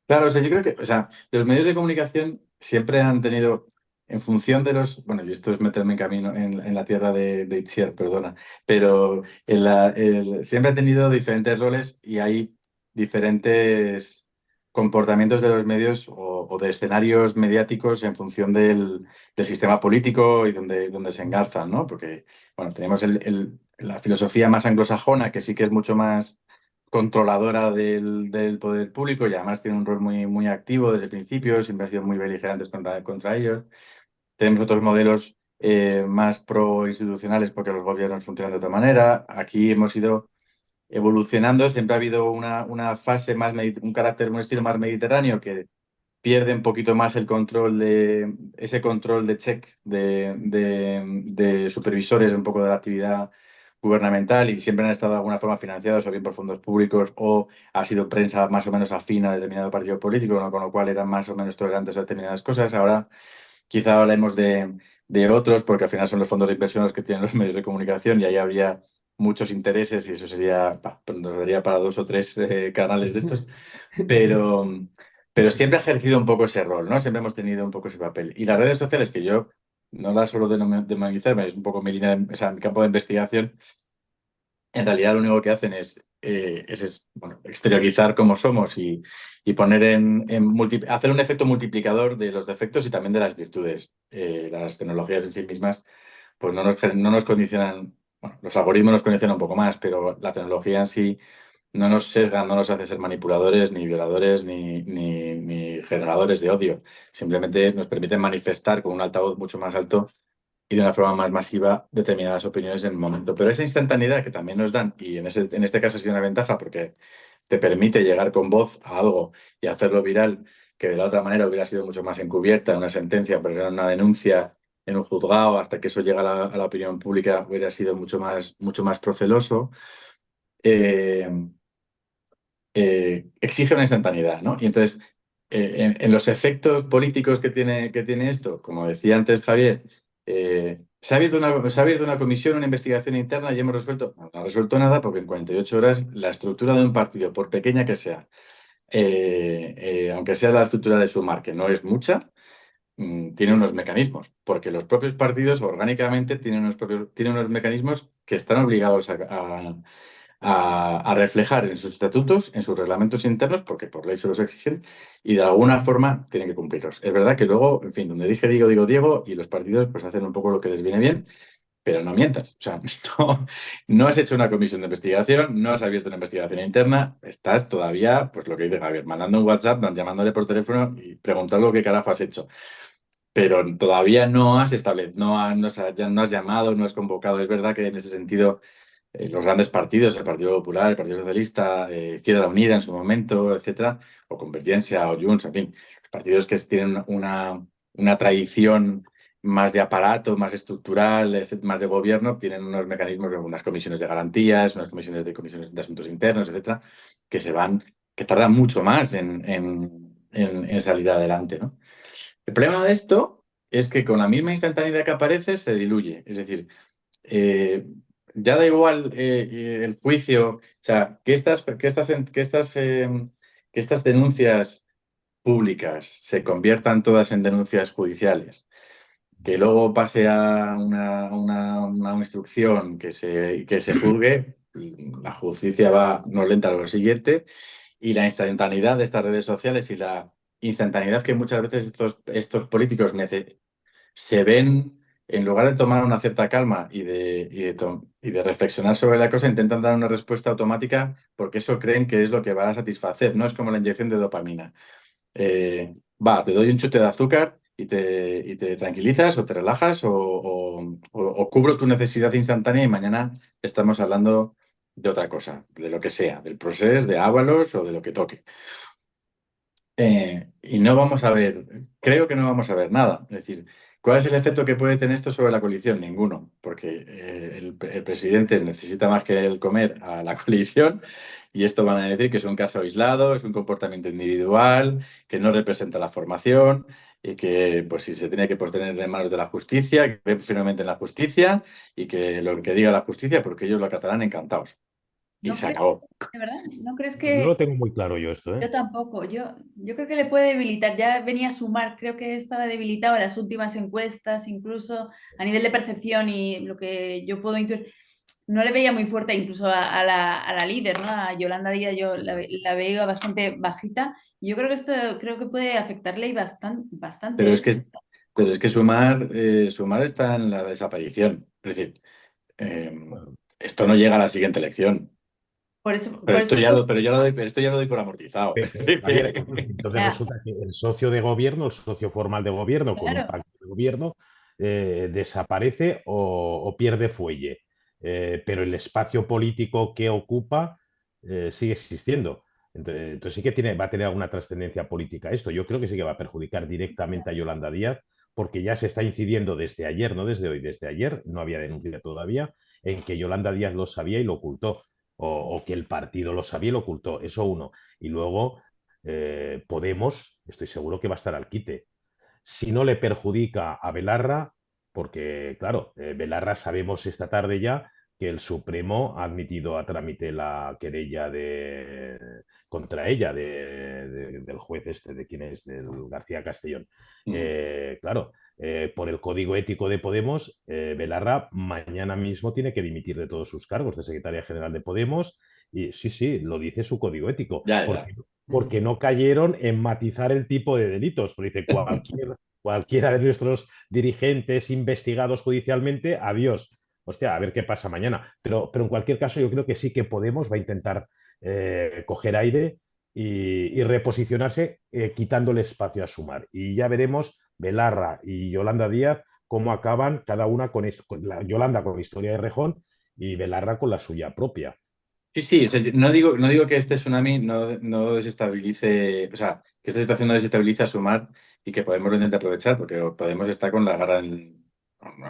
Claro, o sea, yo creo que, o sea, los medios de comunicación siempre han tenido, en función de los, bueno, y esto es meterme en camino en la tierra de Itziar, perdona, pero siempre han tenido diferentes roles y hay diferentes comportamientos de los medios o de escenarios mediáticos en función del sistema político y donde se engarzan, ¿no? Porque, bueno, tenemos la filosofía más anglosajona, que sí que es mucho más controladora del poder público y además tiene un rol muy activo desde el principio, siempre ha sido muy beligerantes contra ellos. Tenemos otros modelos más pro-institucionales porque los gobiernos funcionan de otra manera. Aquí hemos ido evolucionando, siempre ha habido una fase más, un carácter, un estilo más mediterráneo que pierde un poquito más el control ese control de check de supervisores un poco de la actividad gubernamental y siempre han estado de alguna forma financiados o bien por fondos públicos o ha sido prensa más o menos afín a determinado partido político, ¿no? Con lo cual eran más o menos tolerantes a determinadas cosas. Ahora quizá hablemos de otros porque al final son los fondos de inversión los que tienen los medios de comunicación y ahí habría muchos intereses y eso sería, nos daría para 2 o 3 canales de estos, pero, pero siempre ha ejercido un poco ese rol, ¿no? Siempre hemos tenido un poco ese papel. Y las redes sociales, que yo no las suelo demonizarme, es un poco mi línea, o sea, mi campo de investigación, en realidad lo único que hacen bueno, exteriorizar cómo somos y poner hacer un efecto multiplicador de los defectos y también de las virtudes. Las tecnologías en sí mismas pues no nos condicionan, bueno, los algoritmos nos condicionan un poco más, pero la tecnología en sí no nos sesga, no nos hace ser manipuladores, ni violadores, ni generadores de odio. Simplemente nos permite manifestar con un altavoz mucho más alto y de una forma más masiva determinadas opiniones en el momento. Pero esa instantaneidad que también nos dan, y en este caso ha sido una ventaja porque te permite llegar con voz a algo y hacerlo viral, que de la otra manera hubiera sido mucho más encubierta en una sentencia, pero en una denuncia en un juzgado, hasta que eso llega a la opinión pública, hubiera sido mucho más proceloso. Exige una instantaneidad, ¿no? Y entonces, en los efectos políticos que tiene esto, como decía antes Javier, se ha abierto una comisión, una investigación interna y hemos resuelto, no ha resuelto nada porque en 48 horas la estructura de un partido, por pequeña que sea, aunque sea la estructura de Sumar, que no es mucha, tiene unos mecanismos, porque los propios partidos orgánicamente tienen unos mecanismos que están obligados a reflejar en sus estatutos, en sus reglamentos internos, porque por ley se los exigen, y de alguna forma tienen que cumplirlos. Es verdad que luego, en fin, donde dije Diego, y los partidos pues hacen un poco lo que les viene bien, pero no mientas. O sea, no has hecho una comisión de investigación, no has abierto una investigación interna, estás todavía, pues lo que dice Javier, mandando un WhatsApp, llamándole por teléfono y preguntando qué carajo has hecho. Pero todavía no has establecido, no has llamado, no has convocado. Es verdad que en ese sentido los grandes partidos, el Partido Popular, el Partido Socialista, Izquierda Unida en su momento, etcétera, o Convergencia o Junts, en fin, partidos que tienen una tradición más de aparato, más estructural, más de gobierno, tienen unos mecanismos, unas comisiones de garantías, unas comisiones de asuntos internos, etcétera, que tardan mucho más en salir adelante, ¿no? El problema de esto es que con la misma instantaneidad que aparece se diluye. Es decir, eh, ya da igual el juicio, o sea, que estas denuncias públicas se conviertan todas en denuncias judiciales, que luego pase a una instrucción que se juzgue, la justicia va no lenta a lo siguiente, y la instantaneidad de estas redes sociales y la instantaneidad que muchas veces estos políticos se ven, en lugar de tomar una cierta calma y de reflexionar sobre la cosa, intentan dar una respuesta automática porque eso creen que es lo que va a satisfacer, no es como la inyección de dopamina. Te doy un chute de azúcar y te tranquilizas o te relajas o cubro tu necesidad instantánea y mañana estamos hablando de otra cosa, de lo que sea, del proceso, de Ábalos o de lo que toque. Y no vamos a ver, creo que no vamos a ver nada. Es decir, ¿Cuál es el efecto que puede tener esto sobre la coalición? Ninguno, porque el presidente necesita más que el comer a la coalición y esto van a decir que es un caso aislado, es un comportamiento individual, que no representa la formación y que pues si se tiene que pues, tener en manos de la justicia, que creen finalmente en la justicia y que lo que diga la justicia, porque ellos lo acatarán encantados. Y ¿No se crees, acabó. de verdad? ¿No crees No que lo tengo muy claro yo esto, yo ¿eh? tampoco? Yo creo que le puede debilitar. Ya venía a sumar, creo que estaba debilitado en las últimas encuestas, incluso a nivel de percepción y lo que yo puedo intuir. No le veía muy fuerte incluso a la líder, ¿no? A Yolanda Díaz, yo la veo bastante bajita. Yo creo que esto creo que puede afectarle y bastante. Pero es que, pero es que Sumar está en la desaparición. Es decir, eh, Bueno, esto no llega a la siguiente elección. Por eso, Pero por eso esto ya lo doy por amortizado. Es pero, decir, Javier, que- entonces ya, resulta que el socio de gobierno, el socio formal de gobierno, con un claro. pacto de gobierno, desaparece o pierde fuelle. Pero el espacio político que ocupa sigue existiendo. Entonces sí que va a tener alguna trascendencia política esto. Yo creo que sí que va a perjudicar directamente a Yolanda Díaz, porque ya se está incidiendo desde ayer, no desde hoy, desde ayer, no había denuncia todavía, en que Yolanda Díaz lo sabía y lo ocultó, o que el partido lo sabía y lo ocultó. Eso uno. Y luego Podemos, estoy seguro que va a estar al quite. Si no le perjudica a Belarra, porque claro, Belarra sabemos esta tarde ya que el Supremo ha admitido a trámite la querella contra ella del juez este, de quién es, del García Castellón. Claro, por el código ético de Podemos, Belarra mañana mismo tiene que dimitir de todos sus cargos de secretaria general de Podemos. Y sí, sí, lo dice su código ético, Ya, ya. porque no cayeron en matizar el tipo de delitos. Pero dice, cualquiera de nuestros dirigentes investigados judicialmente, adiós. Hostia, a ver qué pasa mañana. Pero en cualquier caso, yo creo que sí que Podemos va a intentar coger aire y reposicionarse quitándole espacio a Sumar. Y ya veremos Belarra y Yolanda Díaz cómo acaban cada una Yolanda con la historia de Rejón y Belarra con la suya propia. Sí, sí, o sea, no digo que este tsunami no desestabilice, o sea, que esta situación no desestabilice a Sumar y que Podemos lo intente aprovechar, porque Podemos está con la garra, en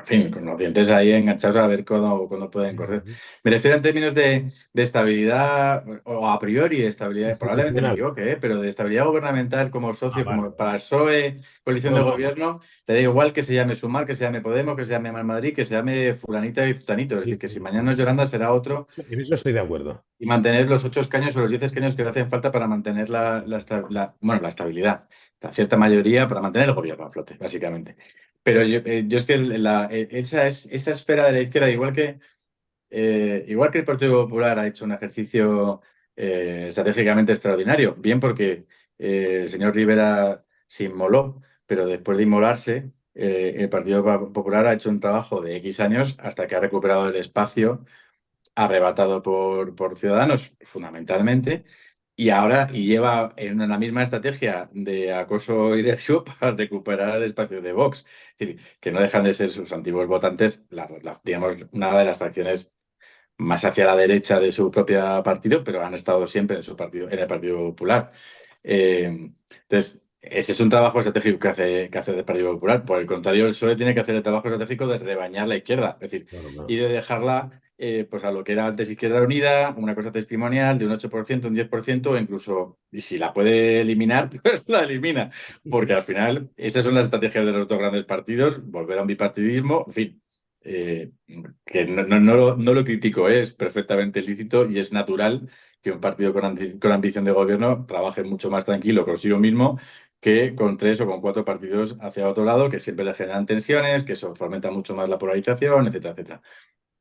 fin, con los dientes ahí enganchados a ver cuándo pueden correr. Me refiero en términos de estabilidad, o a priori de estabilidad, probablemente me Institucional. equivoque, pero de estabilidad gubernamental como Ah, socio, vale, como vale. para PSOE, coalición No, de no, no. gobierno, te da igual que se llame Sumar, que se llame Podemos, que se llame Más Madrid, que se llame Fulanita y Zutanito. Es Sí, decir, que si sí, mañana no es Yolanda será otro en eso estoy de acuerdo. y mantener los 8 escaños o los 10 escaños que le hacen falta para mantener la estabilidad, la cierta mayoría para mantener el gobierno a flote, básicamente. Pero yo es que esa esfera de la izquierda, igual que el Partido Popular ha hecho un ejercicio estratégicamente extraordinario, bien porque el señor Rivera se inmoló, pero después de inmolarse, el Partido Popular ha hecho un trabajo de X años hasta que ha recuperado el espacio arrebatado por Ciudadanos, fundamentalmente, y lleva en la misma estrategia de acoso y de río para recuperar el espacio de Vox. Es decir, que no dejan de ser sus antiguos votantes, digamos, una de las fracciones más hacia la derecha de su propio partido, pero han estado siempre en su partido, en el Partido Popular. Entonces, ese es un trabajo estratégico que hace el Partido Popular. Por el contrario, el PSOE tiene que hacer el trabajo estratégico de rebañar la izquierda, es decir, Claro, y claro. de dejarla pues a lo que era antes Izquierda Unida, una cosa testimonial de un 8%, un 10%, o incluso, y si la puede eliminar, pues la elimina. Porque al final, esas son las estrategias de los dos grandes partidos, volver a un bipartidismo, en fin. eh, que no lo critico, es perfectamente lícito y es natural que un partido con ambición de gobierno trabaje mucho más tranquilo consigo mismo que con 3 o con 4 partidos hacia otro lado, que siempre le generan tensiones, que eso fomenta mucho más la polarización, etcétera, etcétera.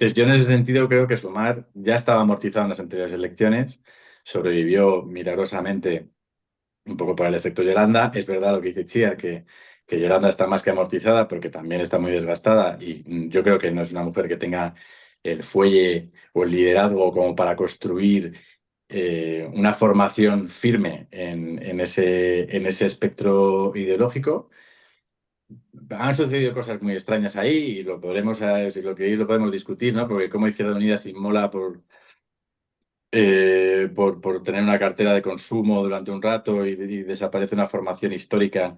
Entonces, yo en ese sentido creo que Sumar ya estaba amortizado en las anteriores elecciones, sobrevivió milagrosamente un poco por el efecto Yolanda. Es verdad lo que dice Chiar, que Yolanda está más que amortizada porque también está muy desgastada y yo creo que no es una mujer que tenga el fuelle o el liderazgo como para construir una formación firme en ese espectro ideológico. Han sucedido cosas muy extrañas ahí y lo podremos, si lo queréis, lo podemos discutir, ¿no? Porque como Izquierda Unida se inmola por tener una cartera de consumo durante un rato y desaparece una formación histórica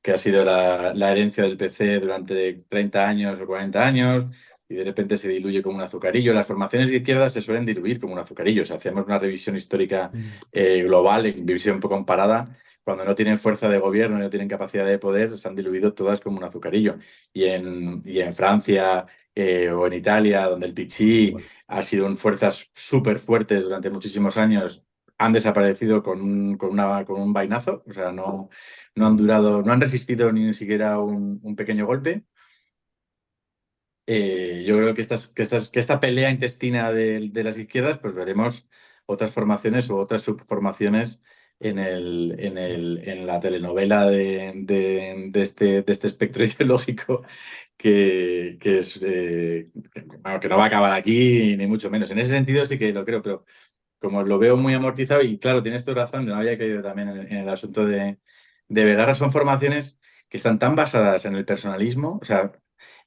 que ha sido la herencia del PC durante 30 años o 40 años, y de repente se diluye como un azucarillo. Las formaciones de izquierda se suelen diluir como un azucarillo. O sea, hacemos una revisión histórica global, en visión un poco comparada. Cuando no tienen fuerza de gobierno, no tienen capacidad de poder, se han diluido todas como un azucarillo. Y en Francia o en Italia, donde el Pichí ha sido en fuerzas súper fuertes durante muchísimos años, han desaparecido con un vainazo. O sea, no han durado, no han resistido ni siquiera un pequeño golpe. Yo creo que esta pelea intestina de las izquierdas, pues veremos otras formaciones u otras subformaciones en la telenovela de este espectro ideológico que no va a acabar aquí, ni mucho menos. En ese sentido sí que lo creo, pero como lo veo muy amortizado, y claro, tienes tu razón, no había caído también en el asunto de Vergara, son formaciones que están tan basadas en el personalismo. O sea,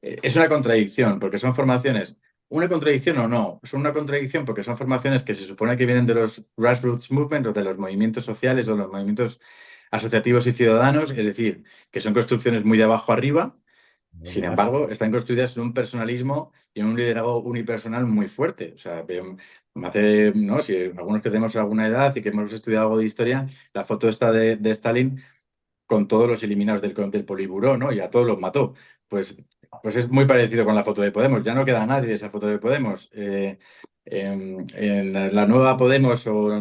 es una contradicción, porque son formaciones, una contradicción o no, son una contradicción porque son formaciones que se supone que vienen de los grassroots movements o de los movimientos sociales o los movimientos asociativos y ciudadanos, es decir, que son construcciones muy de abajo arriba. Sin embargo, están construidas en un personalismo y en un liderazgo unipersonal muy fuerte. O sea, ¿no? Si algunos que tenemos alguna edad y que hemos estudiado algo de historia, la foto esta de Stalin con todos los eliminados del Politburó, ¿no? Y a todos los mató. Pues es muy parecido con la foto de Podemos. Ya no queda nadie de esa foto de Podemos. En la nueva Podemos o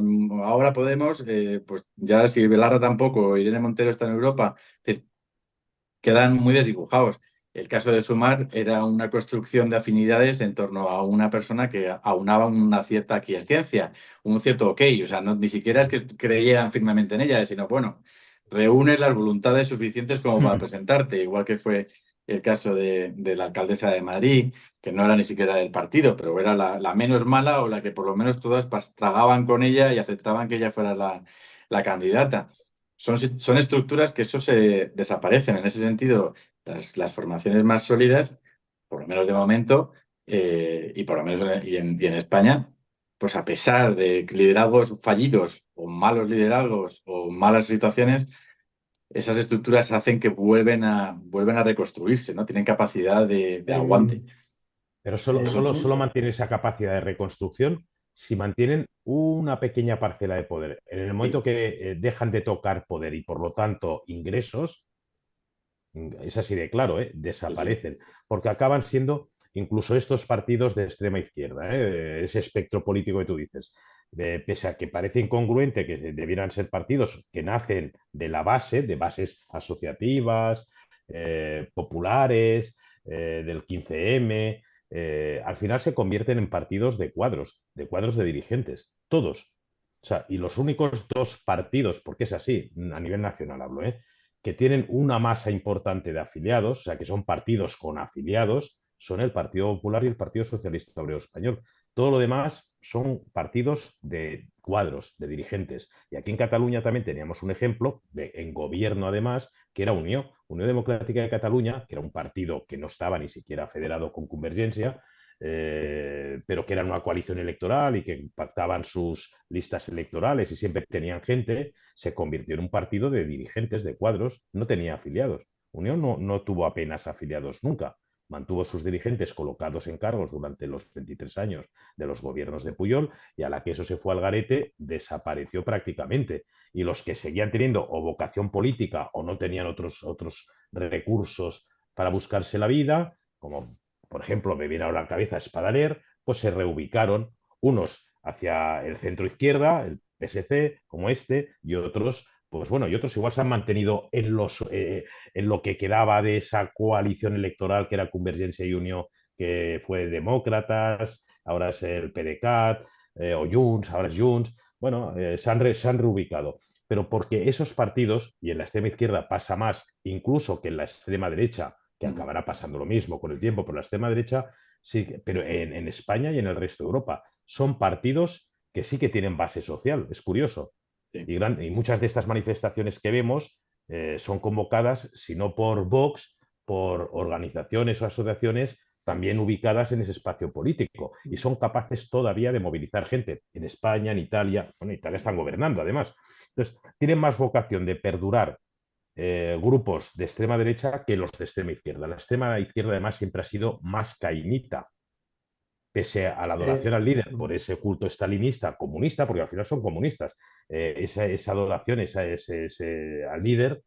ahora Podemos, pues ya si Belarra tampoco, Irene Montero está en Europa, quedan muy desdibujados. El caso de Sumar era una construcción de afinidades en torno a una persona que aunaba una cierta aquiescencia, un cierto ok. O sea, ni siquiera es que creían firmemente en ella, sino, bueno, reúnes las voluntades suficientes como para presentarte, igual que fue el caso de la alcaldesa de Madrid, que no era ni siquiera del partido, pero era la menos mala, o la que por lo menos todas tragaban con ella y aceptaban que ella fuera la candidata. Son estructuras que eso se desaparecen. En ese sentido, las formaciones más sólidas, por lo menos de momento, y por lo menos y en España, pues a pesar de liderazgos fallidos o malos liderazgos o malas situaciones, esas estructuras hacen que vuelven a reconstruirse, ¿no? Tienen capacidad de aguante. Pero solo mantienen esa capacidad de reconstrucción si mantienen una pequeña parcela de poder. En el momento que dejan de tocar poder y por lo tanto ingresos, es así de claro, desaparecen, porque acaban siendo incluso estos partidos de extrema izquierda, ese espectro político que tú dices. Pese a que parece incongruente que debieran ser partidos que nacen de la base, de bases asociativas, populares, del 15M, al final se convierten en partidos de dirigentes, todos. O sea, y los únicos dos partidos, porque es así, a nivel nacional hablo, que tienen una masa importante de afiliados, o sea, que son partidos con afiliados, son el Partido Popular y el Partido Socialista Obrero Español. Todo lo demás son partidos de cuadros, de dirigentes. Y aquí en Cataluña también teníamos un ejemplo, en gobierno además, que era Unió Democràtica de Cataluña, que era un partido que no estaba ni siquiera federado con Convergencia, pero que era una coalición electoral y que pactaban sus listas electorales y siempre tenían gente, se convirtió en un partido de dirigentes, de cuadros, no tenía afiliados. Unión no tuvo apenas afiliados nunca. Mantuvo sus dirigentes colocados en cargos durante los 23 años de los gobiernos de Puyol, y a la que eso se fue al garete, desapareció prácticamente. Y los que seguían teniendo o vocación política o no tenían otros recursos para buscarse la vida, como por ejemplo me viene ahora a la cabeza Espadaler, pues se reubicaron, unos hacia el centro izquierda, el PSC, como y otros, pues bueno, y otros igual se han mantenido en lo que quedaba de esa coalición electoral que era Convergencia y Unión, que fue Demócratas, ahora es el PDeCAT, o Junts, ahora es Junts. Bueno, se han reubicado. Pero porque esos partidos, y en la extrema izquierda pasa más incluso que en la extrema derecha, que acabará pasando lo mismo con el tiempo, pero la extrema derecha, sí, pero en España y en el resto de Europa, son partidos que sí que tienen base social. Es curioso. Sí. Y muchas de estas manifestaciones que vemos son convocadas, si no por Vox, por organizaciones o asociaciones también ubicadas en ese espacio político, y son capaces todavía de movilizar gente en España, en Italia. Bueno, en Italia están gobernando además. Entonces, tienen más vocación de perdurar grupos de extrema derecha que los de extrema izquierda. La extrema izquierda además siempre ha sido más caínita, pese a la adoración al líder por ese culto estalinista, comunista, porque al final son comunistas, esa adoración al líder,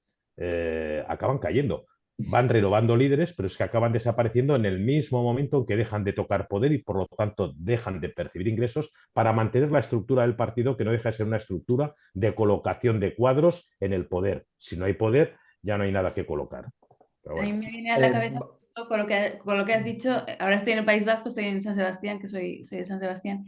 acaban cayendo. Van renovando líderes, pero es que acaban desapareciendo en el mismo momento en que dejan de tocar poder y por lo tanto dejan de percibir ingresos para mantener la estructura del partido, que no deja de ser una estructura de colocación de cuadros en el poder. Si no hay poder, ya no hay nada que colocar. Pero A mí bueno. me viene a la cabeza justo con lo que has dicho. Ahora estoy en el País Vasco, estoy en San Sebastián, que soy de San Sebastián.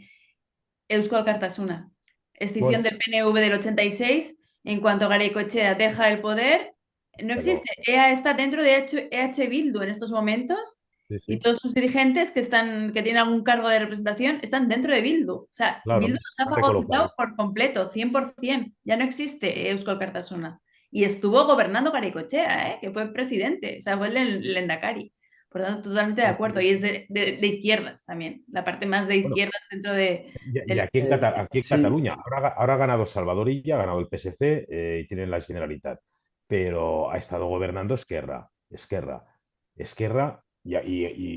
Eusko Alkartasuna, escisión Bueno, del PNV del 86. En cuanto Garaikoetxea deja el poder, no pero existe. EA está dentro de EH Bildu en estos momentos sí, y sí, todos sus dirigentes que tienen algún cargo de representación están dentro de Bildu. O sea, claro, Bildu nos ha están fagocitado recolocados. por completo, 100%. Ya no existe Eusko Alkartasuna. Y estuvo gobernando Garaikoetxea, que fue presidente, o sea, fue el Lehendakari. Por lo tanto, totalmente de acuerdo. Y es de izquierdas también, la parte más de Bueno, izquierdas dentro de, y aquí en, aquí en sí, Cataluña, ahora ha ganado Salvador Illa, ha ganado el PSC y tienen la Generalitat, pero ha estado gobernando Esquerra,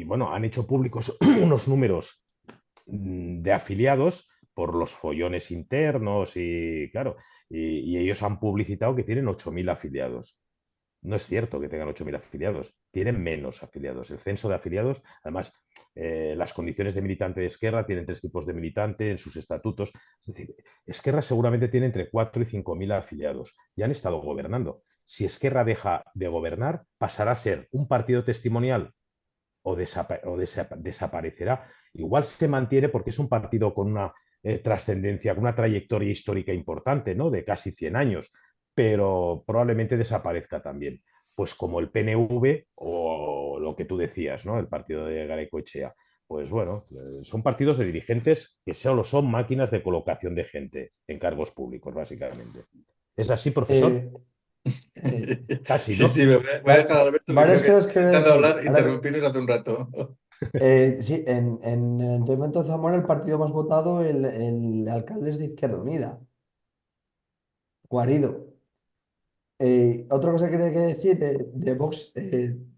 bueno, han hecho públicos unos números de afiliados por los follones internos y claro, y ellos han publicitado que tienen 8.000 afiliados. No es cierto que tengan 8.000 afiliados, tienen menos afiliados. El censo de afiliados, además, las condiciones de militante de Esquerra tienen 3 tipos de militante en sus estatutos. Es decir, Esquerra seguramente tiene entre 4 y 5.000 afiliados y han estado gobernando. Si Esquerra deja de gobernar, pasará a ser un partido testimonial o, desaparecerá. Igual se mantiene porque es un partido con una trascendencia, con una trayectoria histórica importante, ¿no? De casi 100 años, pero probablemente desaparezca también. Pues como el PNV o lo que tú decías, ¿no? El partido de Garaikoetxea. Pues bueno, son partidos de dirigentes que solo son máquinas de colocación de gente en cargos públicos, básicamente. ¿Es así, profesor? eh, eh, Casi, Sí, ¿no? sí, me voy a dejar a Alberto, que creo varias que cosas que intentando decir. hablar, interrumpirnos hace un rato. Sí, en el Ayuntamiento de Zamora, el partido más votado, el alcalde es de Izquierda Unida, Guarido. Otra cosa que quería que decir de Vox,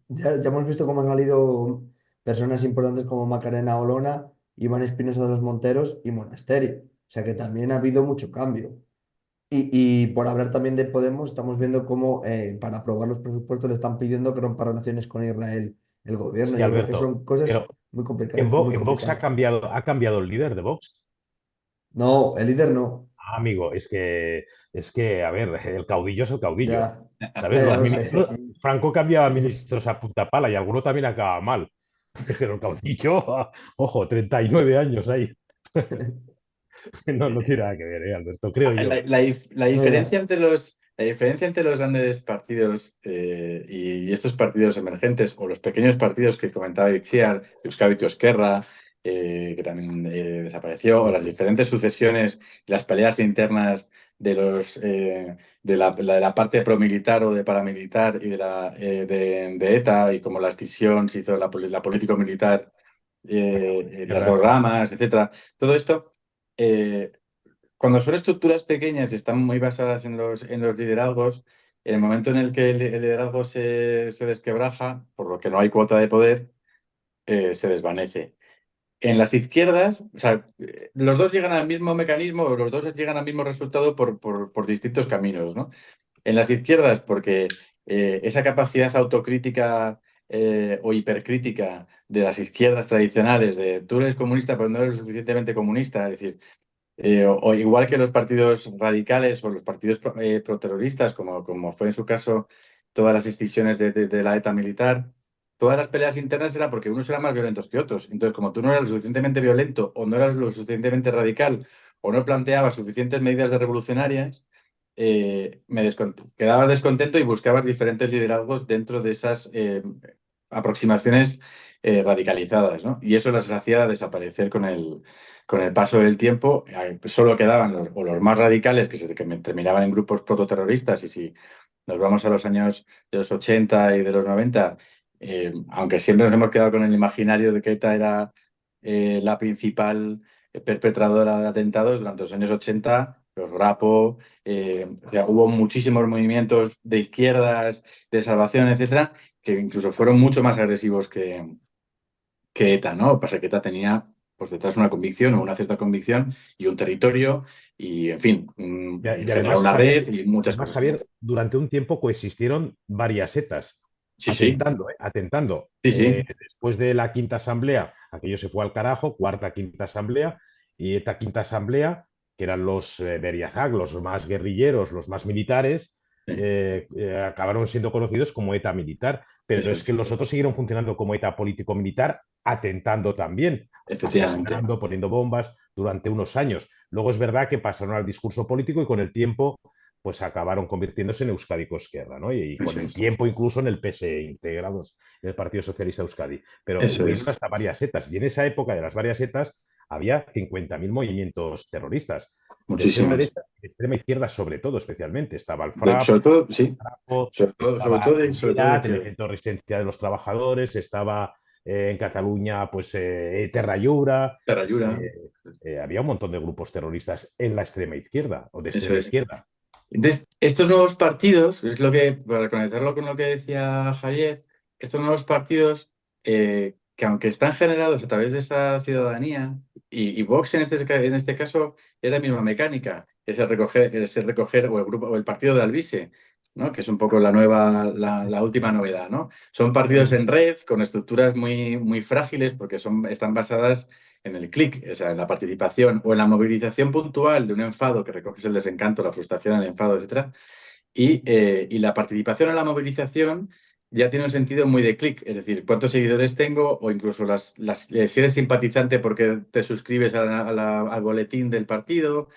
ya hemos visto cómo han salido personas importantes como Macarena Olona, Iván Espinosa de los Monteros y Monasterio. O sea que también ha habido mucho cambio. Y por hablar también de Podemos, estamos viendo cómo para aprobar los presupuestos le están pidiendo que rompa relaciones con Israel el gobierno. Sí, Yo creo que Alberto, son cosas pero muy En muy Vox complicadas. ha cambiado el líder de Vox. No, el líder no. Ah, amigo, a ver, el caudillo es el caudillo. Ya, ¿Sabes? ya Los lo sé. ministros, Franco cambiaba ministros a punta pala y alguno también acaba mal. Pero el caudillo, ojo, 39 años ahí. No, no tiene nada que ver, Alberto, creo yo. La No, ya. diferencia entre la diferencia entre los grandes partidos y estos partidos emergentes, o los pequeños partidos que comentaba Itziar, Euskadi Esquerra, que también desapareció, o Sí, las sí. diferentes sucesiones y las peleas internas de de la parte promilitar o de paramilitar y de ETA, y como la escisión se hizo la político-militar, las Guerras, dos sí. ramas, etcétera. Todo esto. eh, Cuando son estructuras pequeñas y están muy basadas en los liderazgos, en el momento en el que el liderazgo se desquebraja, por lo que no hay cuota de poder, se desvanece. En las izquierdas, o sea, los dos llegan al mismo mecanismo, o los dos llegan al mismo resultado por distintos caminos, ¿no? En las izquierdas, porque esa capacidad autocrítica o hipercrítica de las izquierdas tradicionales, de tú eres comunista, pero no eres lo suficientemente comunista, es decir, o igual que los partidos radicales o los partidos proterroristas, como fue en su caso todas las excisiones de la ETA militar, todas las peleas internas era porque unos eran más violentos que otros. Entonces, como tú no eras lo suficientemente violento o no eras lo suficientemente radical o no planteabas suficientes medidas de revolucionarias, quedabas descontento y buscabas diferentes liderazgos dentro de esas aproximaciones radicalizadas, ¿no? Y eso las hacía desaparecer con el paso del tiempo. Solo quedaban o los más radicales, que terminaban en grupos prototerroristas, y si nos vamos a los años de los 80 y de los 90, aunque siempre nos hemos quedado con el imaginario de que ETA era la principal perpetradora de atentados, durante los años 80 los Grapo, o sea, hubo muchísimos movimientos de izquierdas, de salvación, etcétera, que incluso fueron mucho más agresivos que ETA, ¿no? Lo que pasa es que ETA tenía pues detrás una convicción o una cierta convicción y un territorio y, en fin, Y generar además, una Javier, red y muchas cosas más. durante un tiempo coexistieron varias setas, Sí, sí, atentando. sí, sí, Después de la quinta asamblea, aquello se fue al carajo, cuarta, quinta asamblea, y esta quinta asamblea, que eran los Beriazag, los más guerrilleros, los más militares, sí, acabaron siendo conocidos como ETA militar. Pero eso es que es, los otros siguieron funcionando como ETA político-militar, atentando también, efectivamente. asesinando, poniendo bombas durante unos años. Luego es verdad que pasaron al discurso político y con el tiempo pues acabaron convirtiéndose en Euskadiko Esquerra, ¿no? Y con Eso el es, tiempo incluso en el PSE, integrados en el Partido Socialista Euskadi. Pero eso hubieron es, hasta varias setas y en esa época de las varias setas había 50.000 movimientos terroristas, de extrema muchísimos. derecha y de extrema izquierda sobre todo, especialmente. Estaba el FRAP, Sobre todo, sí, sobre estaba todo, el sobre todo, MIRAT, el Centro de Resistencia de los Trabajadores, estaba en Cataluña, pues Terra Lliure, Terrayura, había un montón de grupos terroristas en la extrema izquierda o de eso extrema es. izquierda. Entonces, estos nuevos partidos, es lo que, para conectarlo con lo que decía Javier, estos nuevos partidos, que aunque están generados a través de esa ciudadanía, y Vox en este caso es la misma mecánica, es el recoger o el grupo o el partido de Alvise, ¿no? Que es un poco la última novedad, ¿no? Son partidos en red con estructuras muy, muy frágiles porque están basadas en el clic, o sea, en la participación o en la movilización puntual de un enfado que recoges el desencanto, la frustración, el enfado, etcétera. Y la participación en la movilización ya tiene un sentido muy de clic, es decir, cuántos seguidores tengo o incluso si eres simpatizante porque te suscribes al boletín del partido,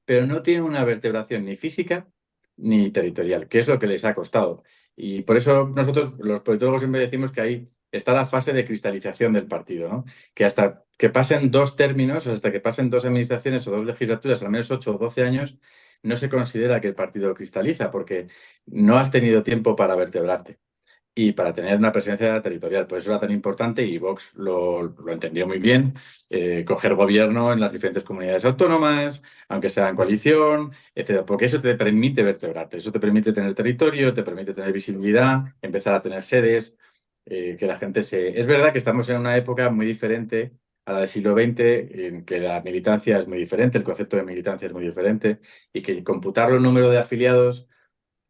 pero no tiene una vertebración ni física ni territorial, que es lo que les ha costado. Y por eso nosotros, los politólogos, siempre decimos que ahí está la fase de cristalización del partido, ¿no? Que hasta que pasen dos términos, hasta que pasen dos administraciones o dos legislaturas, al menos 8 o 12 años, no se considera que el partido cristaliza, porque no has tenido tiempo para vertebrarte y para tener una presencia territorial. Por eso era tan importante y Vox lo entendió muy bien, coger gobierno en las diferentes comunidades autónomas, aunque sea en coalición, etcétera, porque eso te permite vertebrarte, eso te permite tener territorio, te permite tener visibilidad, empezar a tener sedes, que la gente se... Es verdad que estamos en una época muy diferente a la del siglo XX, en que la militancia es muy diferente, el concepto de militancia es muy diferente y que computarlo en número de afiliados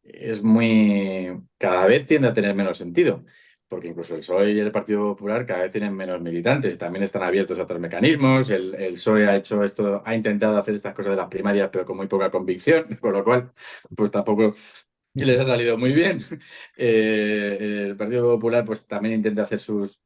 es muy, cada vez tiende a tener menos sentido, porque incluso el PSOE y el Partido Popular cada vez tienen menos militantes y también están abiertos a otros mecanismos. El PSOE ha hecho esto, ha intentado hacer estas cosas de las primarias, pero con muy poca convicción, con lo cual, pues tampoco les ha salido muy bien. El Partido Popular, pues también intenta hacer sus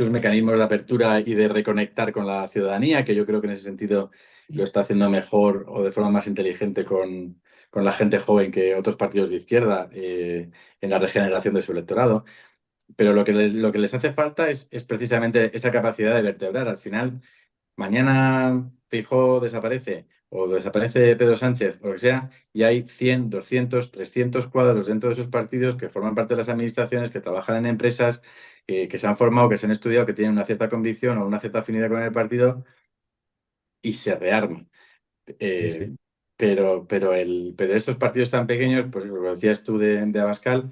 mecanismos de apertura y de reconectar con la ciudadanía, que yo creo que en ese sentido lo está haciendo mejor o de forma más inteligente con la gente joven que otros partidos de izquierda en la regeneración de su electorado. Pero lo que les hace falta es precisamente esa capacidad de vertebrar. Al final, mañana Feijóo desaparece o desaparece Pedro Sánchez o lo que sea, y hay 100, 200, 300 cuadros dentro de esos partidos que forman parte de las administraciones, que trabajan en empresas, que se han formado, que se han estudiado, que tienen una cierta convicción o una cierta afinidad con el partido y se rearman. Sí, Eh, sí. pero estos partidos tan pequeños, pues lo decías tú de Abascal,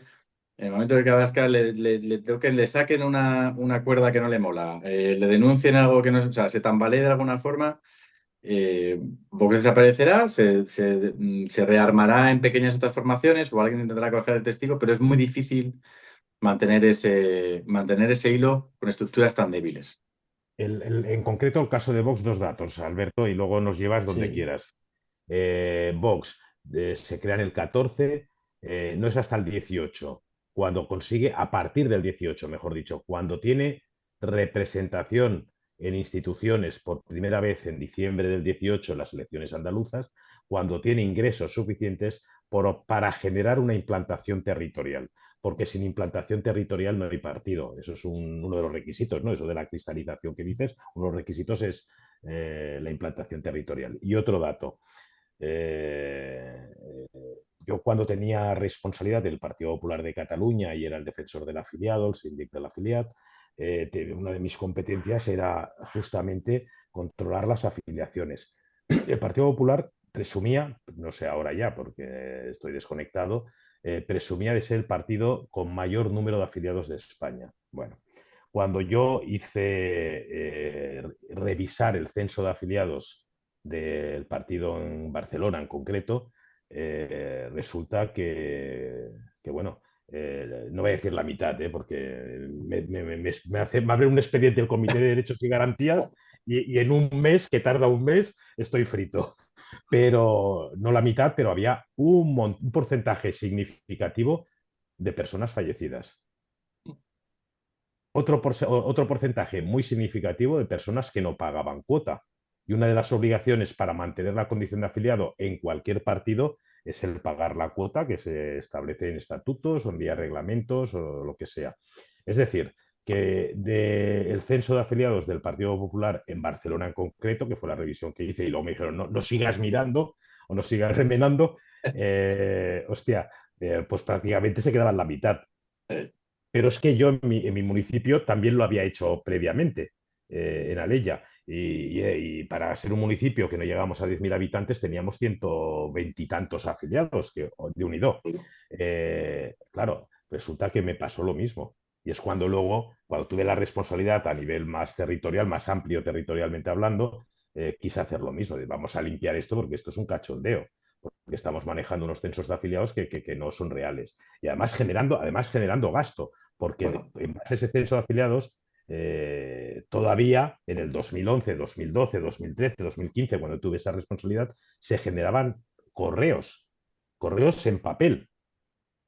en el momento en que a Abascal le saquen una cuerda que no le mola, le denuncien algo que no, o sea, se tambalee de alguna forma, Vox desaparecerá, se rearmará en pequeñas otras formaciones o alguien intentará coger el testigo, pero es muy difícil mantener ese hilo con estructuras tan débiles. En concreto, el caso de Vox, dos datos, Alberto, y luego nos llevas donde Sí, quieras. Vox se crea en el 14, no es hasta el 18, cuando consigue, a partir del 18, mejor dicho, cuando tiene representación en instituciones por primera vez en diciembre del 18, en las elecciones andaluzas, cuando tiene ingresos suficientes para generar una implantación territorial, porque sin implantación territorial no hay partido. Eso es uno de los requisitos, ¿no? Eso de la cristalización que dices, uno de los requisitos es la implantación territorial. Y otro dato, eh, yo cuando tenía responsabilidad del Partido Popular de Cataluña y era el defensor del afiliado, el síndic del afiliat, una de mis competencias era justamente controlar las afiliaciones. El Partido Popular presumía, no sé ahora ya porque estoy desconectado, presumía de ser el partido con mayor número de afiliados de España. Bueno, cuando yo hice revisar el censo de afiliados del partido en Barcelona en concreto, resulta bueno, no voy a decir la mitad, porque me abre un expediente el Comité de Derechos y Garantías y en un mes, que tarda un mes, estoy frito. Pero no la mitad, pero había un porcentaje significativo de personas fallecidas. Otro porcentaje muy significativo de personas que no pagaban cuota. Y una de las obligaciones para mantener la condición de afiliado en cualquier partido es el pagar la cuota que se establece en estatutos o en vía reglamentos o lo que sea. Es decir, que del censo de afiliados del Partido Popular en Barcelona en concreto, que fue la revisión que hice, y luego me dijeron, no sigas mirando o no sigas remenando, hostia, pues prácticamente se quedaba en la mitad. Pero es que yo en mi municipio también lo había hecho previamente, en Alella. Y para ser un municipio que no llegamos a 10.000 habitantes, teníamos 120 y tantos afiliados de Unido. Claro, resulta que me pasó lo mismo. Y es cuando luego, cuando tuve la responsabilidad a nivel más territorial, más amplio territorialmente hablando, quise hacer lo mismo. Vamos a limpiar esto porque esto es un cachondeo. Porque estamos manejando unos censos de afiliados que no son reales. Y además generando gasto. Porque Bueno, en base a ese censo de afiliados, todavía en el 2011, 2012, 2013, 2015, cuando tuve esa responsabilidad, se generaban correos en papel,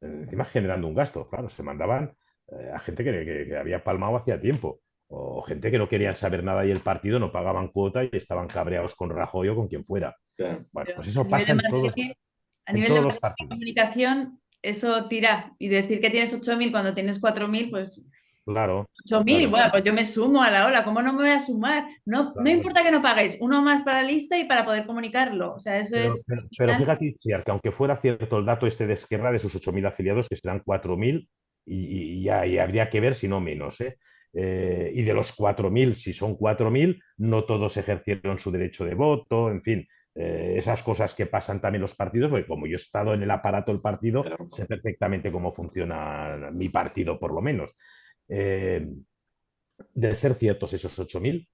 encima generando un gasto. Claro, se mandaban a gente que había palmado hacía tiempo, o gente que no querían saber nada y el partido no pagaban cuota y estaban cabreados con Rajoy o con quien fuera. claro. Bueno, Pero pues eso pasa a en nivel de todos los marketing y partidos. comunicación, eso tira. Y decir que tienes 8.000 cuando tienes 4.000, pues Claro, 8.000, claro, bueno, pues yo me sumo a la ola. ¿Cómo no me voy a sumar? No claro. importa que no paguéis, uno más para la lista y para poder comunicarlo. O sea, eso Pero, es pero, al pero final. fíjate, Itziar, que aunque fuera cierto el dato este de Esquerra de sus 8.000 afiliados, que serán 4.000, y habría que ver si no menos, ¿eh? Y de los 4.000, si son 4.000, no todos ejercieron su derecho de voto, en fin, esas cosas que pasan también los partidos, porque como yo he estado en el aparato del partido, Pero, sé perfectamente cómo funciona mi partido, por lo menos. Eh, de ser ciertos esos 8.000,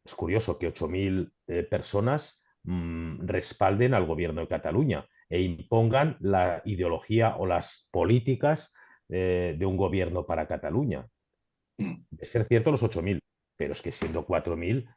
es curioso que 8.000 personas respalden al gobierno de Cataluña e impongan la ideología o las políticas de un gobierno para Cataluña. De ser cierto los 8.000, pero es que siendo 4.000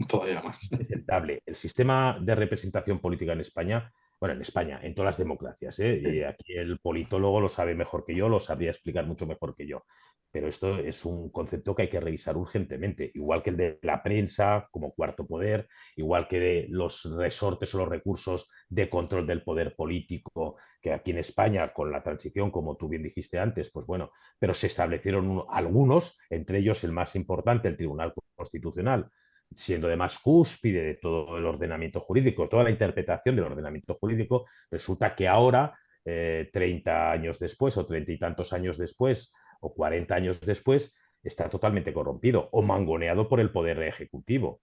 todavía más. presentable. El sistema de representación política en España, bueno, en España, en todas las democracias, y aquí el politólogo lo sabe mejor que yo, lo sabría explicar mucho mejor que yo. Pero esto es un concepto que hay que revisar urgentemente, igual que el de la prensa como cuarto poder, igual que de los resortes o los recursos de control del poder político, que aquí en España, con la transición, como tú bien dijiste antes, pues bueno, pero se establecieron algunos, entre ellos el más importante, el Tribunal Constitucional, siendo además cúspide de todo el ordenamiento jurídico, toda la interpretación del ordenamiento jurídico, resulta que ahora, 30 años después, o 30 y tantos años después, o 40 años después, está totalmente corrompido o mangoneado por el poder ejecutivo.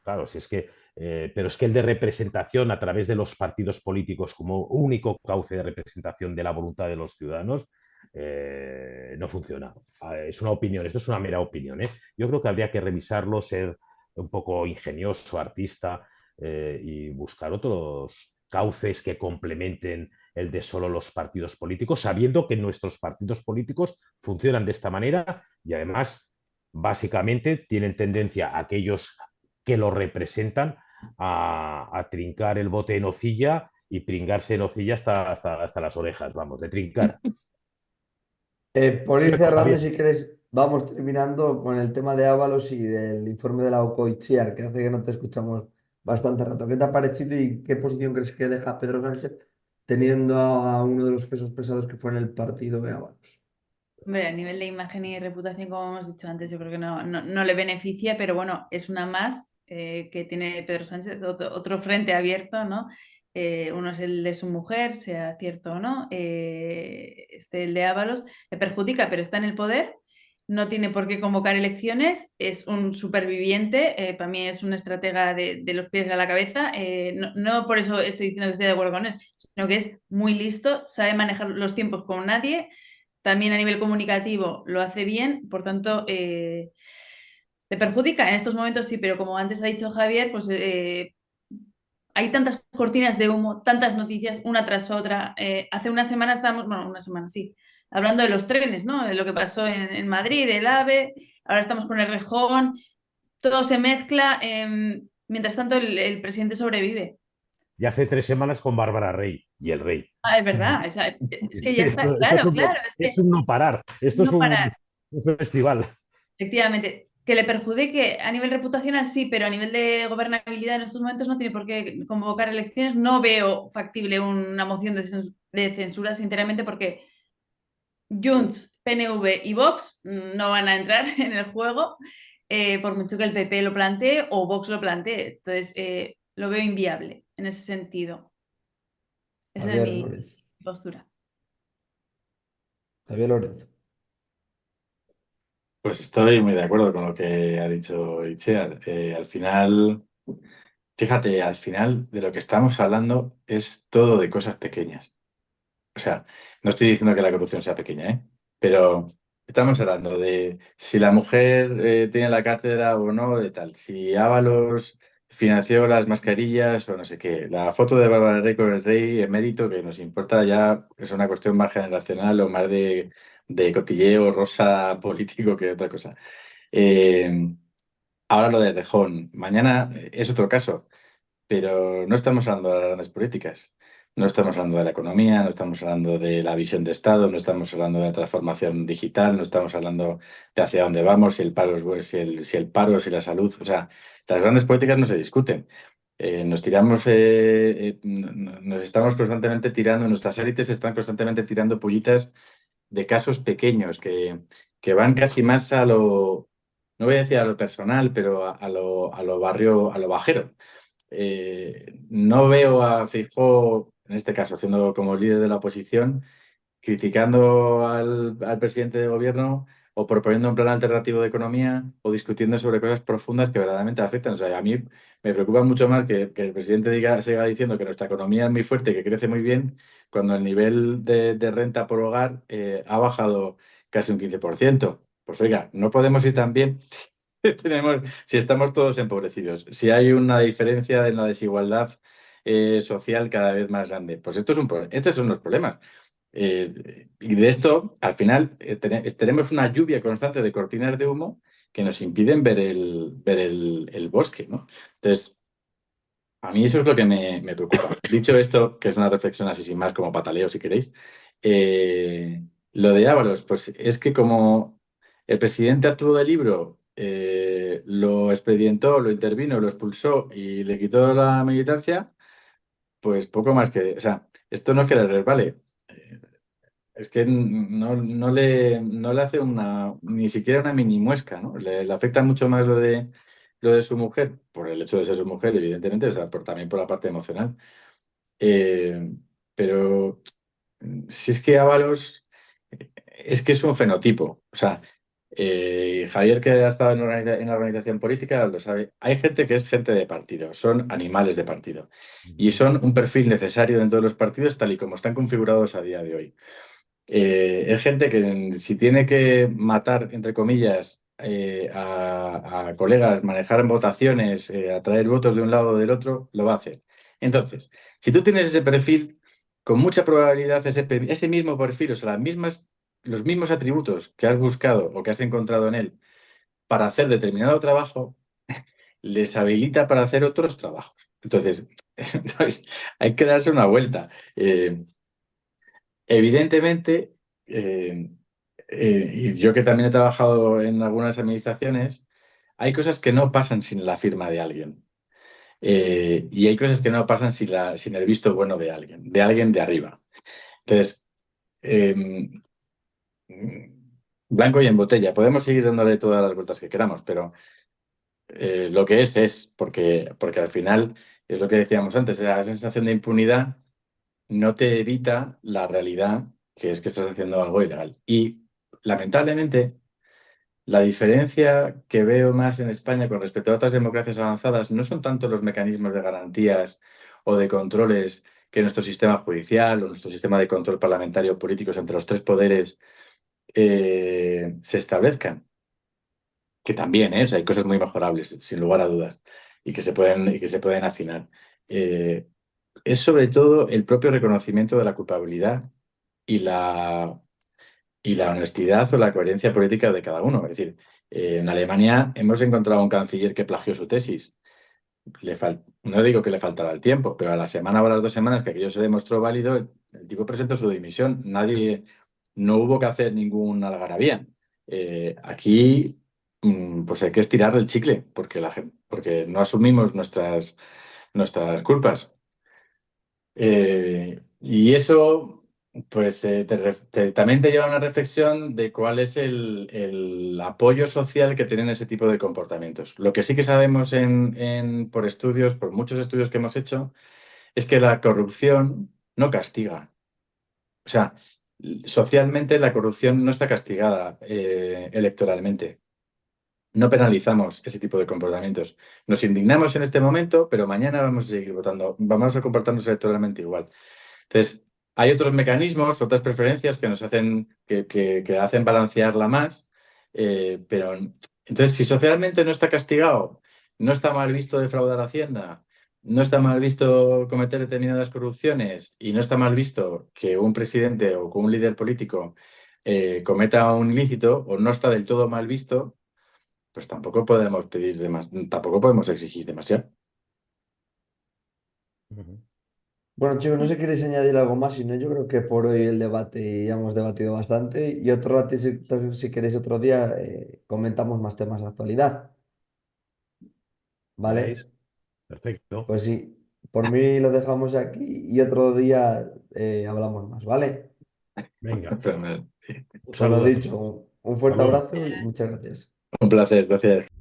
Claro, si es que, pero es que el de representación a través de los partidos políticos como único cauce de representación de la voluntad de los ciudadanos no funciona. Es una opinión, esto es una mera opinión. Yo creo que habría que revisarlo, ser un poco ingenioso, artista, y buscar otros cauces que complementen el de solo los partidos políticos, sabiendo que nuestros partidos políticos funcionan de esta manera y además, básicamente, tienen tendencia a aquellos que lo representan a trincar el bote en hocilla y pringarse en hocilla hasta las orejas, vamos, de trincar. Por ir Suena cerrando, bien. si quieres, vamos terminando con el tema de Ábalos y del informe de la OCOICHIAR, que hace que no te escuchamos bastante rato. ¿Qué te ha parecido y qué posición crees que deja Pedro Sánchez teniendo a uno de los pesos pesados que fue en el partido de Ábalos? Hombre, a nivel de imagen y reputación, como hemos dicho antes, yo creo que no le beneficia, pero bueno, es una más que tiene Pedro Sánchez, otro frente abierto, ¿no? Uno es el de su mujer, sea cierto o no, el de Ábalos, le perjudica, pero está en el poder. no tiene por qué convocar elecciones, es un superviviente, para mí es un estratega de los pies a la cabeza, no por eso estoy diciendo que estoy de acuerdo con él, sino que es muy listo, sabe manejar los tiempos como nadie, también a nivel comunicativo lo hace bien, por tanto, le perjudica en estos momentos sí, pero como antes ha dicho Javier, pues hay tantas cortinas de humo, tantas noticias una tras otra. Hace una semana estábamos, bueno, una semana sí, hablando de los trenes, ¿no? De lo que pasó en Madrid, el AVE, ahora estamos con el Rejón, todo se mezcla. Mientras tanto, el presidente sobrevive. Y hace 3 semanas con Bárbara Rey y el rey. Ah, es verdad, es que ya está, Esto claro, claro, es es que un no parar, esto es no para. un festival. Efectivamente, que le perjudique a nivel reputacional sí, pero a nivel de gobernabilidad en estos momentos no tiene por qué convocar elecciones. No veo factible una moción de censura, sinceramente, porque Junts, PNV y Vox no van a entrar en el juego, por mucho que el PP lo plantee o Vox lo plantee. Entonces, lo veo inviable en ese sentido. Esa es Javier mi Lórez. postura. Javier Lórez. Pues estoy muy de acuerdo con lo que ha dicho Itziar. Al final, fíjate, al final de lo que estamos hablando es todo de cosas pequeñas. O sea, no estoy diciendo que la corrupción sea pequeña, ¿eh? Pero estamos hablando de si la mujer tiene la cátedra o no, de tal. Si Ábalos financió las mascarillas o no sé qué. La foto de Bárbara Rey con el rey emérito, que nos importa ya, es una cuestión más generacional o más de cotilleo rosa político que otra cosa. Eh, Ahora lo de Rejón. Mañana es otro caso. Pero no estamos hablando de las grandes políticas, no estamos hablando de la economía, no estamos hablando de la visión de Estado, no estamos hablando de la transformación digital, no estamos hablando de hacia dónde vamos, si el paro es si el paro, si la salud. O sea, las grandes políticas no se discuten. Nos tiramos, nos estamos constantemente tirando, nuestras élites están constantemente tirando pullitas de casos pequeños que van casi más a lo, no voy a decir a lo personal, pero a lo barrio, a lo bajero. No veo a Feijóo, en este caso, haciendo como líder de la oposición, criticando al presidente de gobierno o proponiendo un plan alternativo de economía o discutiendo sobre cosas profundas que verdaderamente afectan. O sea, a mí me preocupa mucho más que el presidente siga diciendo que nuestra economía es muy fuerte, que crece muy bien, cuando el nivel de renta por hogar ha bajado casi un 15%. Pues oiga, no podemos ir tan bien si estamos todos empobrecidos, si hay una diferencia en la desigualdad social cada vez más grande. Pues estos son los problemas. Y de esto, al final, tenemos una lluvia constante de cortinas de humo que nos impiden ver el bosque, ¿no? Entonces, a mí eso es lo que me preocupa. Dicho esto, que es una reflexión así sin más, como pataleo si queréis, eh, lo de Ábalos, pues es que como el presidente actuó del libro, lo expedientó, lo intervino, lo expulsó y le quitó la militancia, pues poco más que, o sea, esto no es que le resbale. Eh, es que no le hace ni siquiera una mini muesca, ¿no? Le afecta mucho más lo de su mujer, por el hecho de ser su mujer, evidentemente, o sea, también por la parte emocional. Eh, pero si es que Ábalos es que es un fenotipo. O sea, Javier, que ha estado en la organización política, lo sabe. Hay gente que es gente de partido, son animales de partido. Y son un perfil necesario dentro de los partidos, tal y como están configurados a día de hoy. Es gente que si tiene que matar, entre comillas, a colegas, manejar votaciones, atraer votos de un lado o del otro, lo va a hacer. Entonces, si tú tienes ese perfil, con mucha probabilidad ese mismo perfil, o sea, los mismos atributos que has buscado o que has encontrado en él para hacer determinado trabajo, les habilita para hacer otros trabajos. Entonces hay que darse una vuelta. Evidentemente, y yo que también he trabajado en algunas administraciones, hay cosas que no pasan sin la firma de alguien. Y hay cosas que no pasan sin el visto bueno de alguien de arriba. Entonces, eh, blanco y en botella. Podemos seguir dándole todas las vueltas que queramos, pero lo que es, porque al final es lo que decíamos antes, la sensación de impunidad no te evita la realidad, que es que estás haciendo algo ilegal. Y lamentablemente, La diferencia que veo más en España con respecto a otras democracias avanzadas no son tanto los mecanismos de garantías o de controles que nuestro sistema judicial o nuestro sistema de control parlamentario políticos entre los tres poderes se establezcan, que también, o sea, hay cosas muy mejorables, sin lugar a dudas, y que se pueden afinar. Es sobre todo el propio reconocimiento de la culpabilidad y la honestidad o la coherencia política de cada uno. Es decir, en Alemania hemos encontrado un canciller que plagió su tesis. No digo que le faltara el tiempo, pero a la semana o a las 2 semanas que aquello se demostró válido, el tipo presentó su dimisión. No hubo que hacer ningún algarabía. Aquí, pues hay que estirar el chicle, porque no asumimos nuestras culpas. Y eso, pues, también te lleva a una reflexión de cuál es el apoyo social que tienen ese tipo de comportamientos. Lo que sí que sabemos por estudios, por muchos estudios que hemos hecho, es que la corrupción no castiga. O sea, socialmente la corrupción no está castigada electoralmente. No penalizamos ese tipo de comportamientos. Nos indignamos en este momento, pero mañana vamos a seguir votando, vamos a comportarnos electoralmente igual. Entonces, hay otros mecanismos, otras preferencias que nos hacen, que hacen balancearla más, pero entonces, si socialmente no está castigado, no está mal visto defraudar Hacienda, no está mal visto cometer determinadas corrupciones y no está mal visto que un presidente o que un líder político cometa un ilícito o no está del todo mal visto, pues tampoco podemos tampoco podemos exigir demasiado. Bueno, chicos, no sé si queréis añadir algo más, si no, yo creo que por hoy el debate ya hemos debatido bastante y otro rato, si queréis otro día, comentamos más temas de actualidad, ¿vale? ¿Veis? Perfecto. Pues sí, por mí lo dejamos aquí y otro día hablamos más, ¿vale? Venga, Fenomenal. un Pues lo saludo a dicho, todos. un Hasta fuerte luego. abrazo y muchas gracias. Un placer, gracias.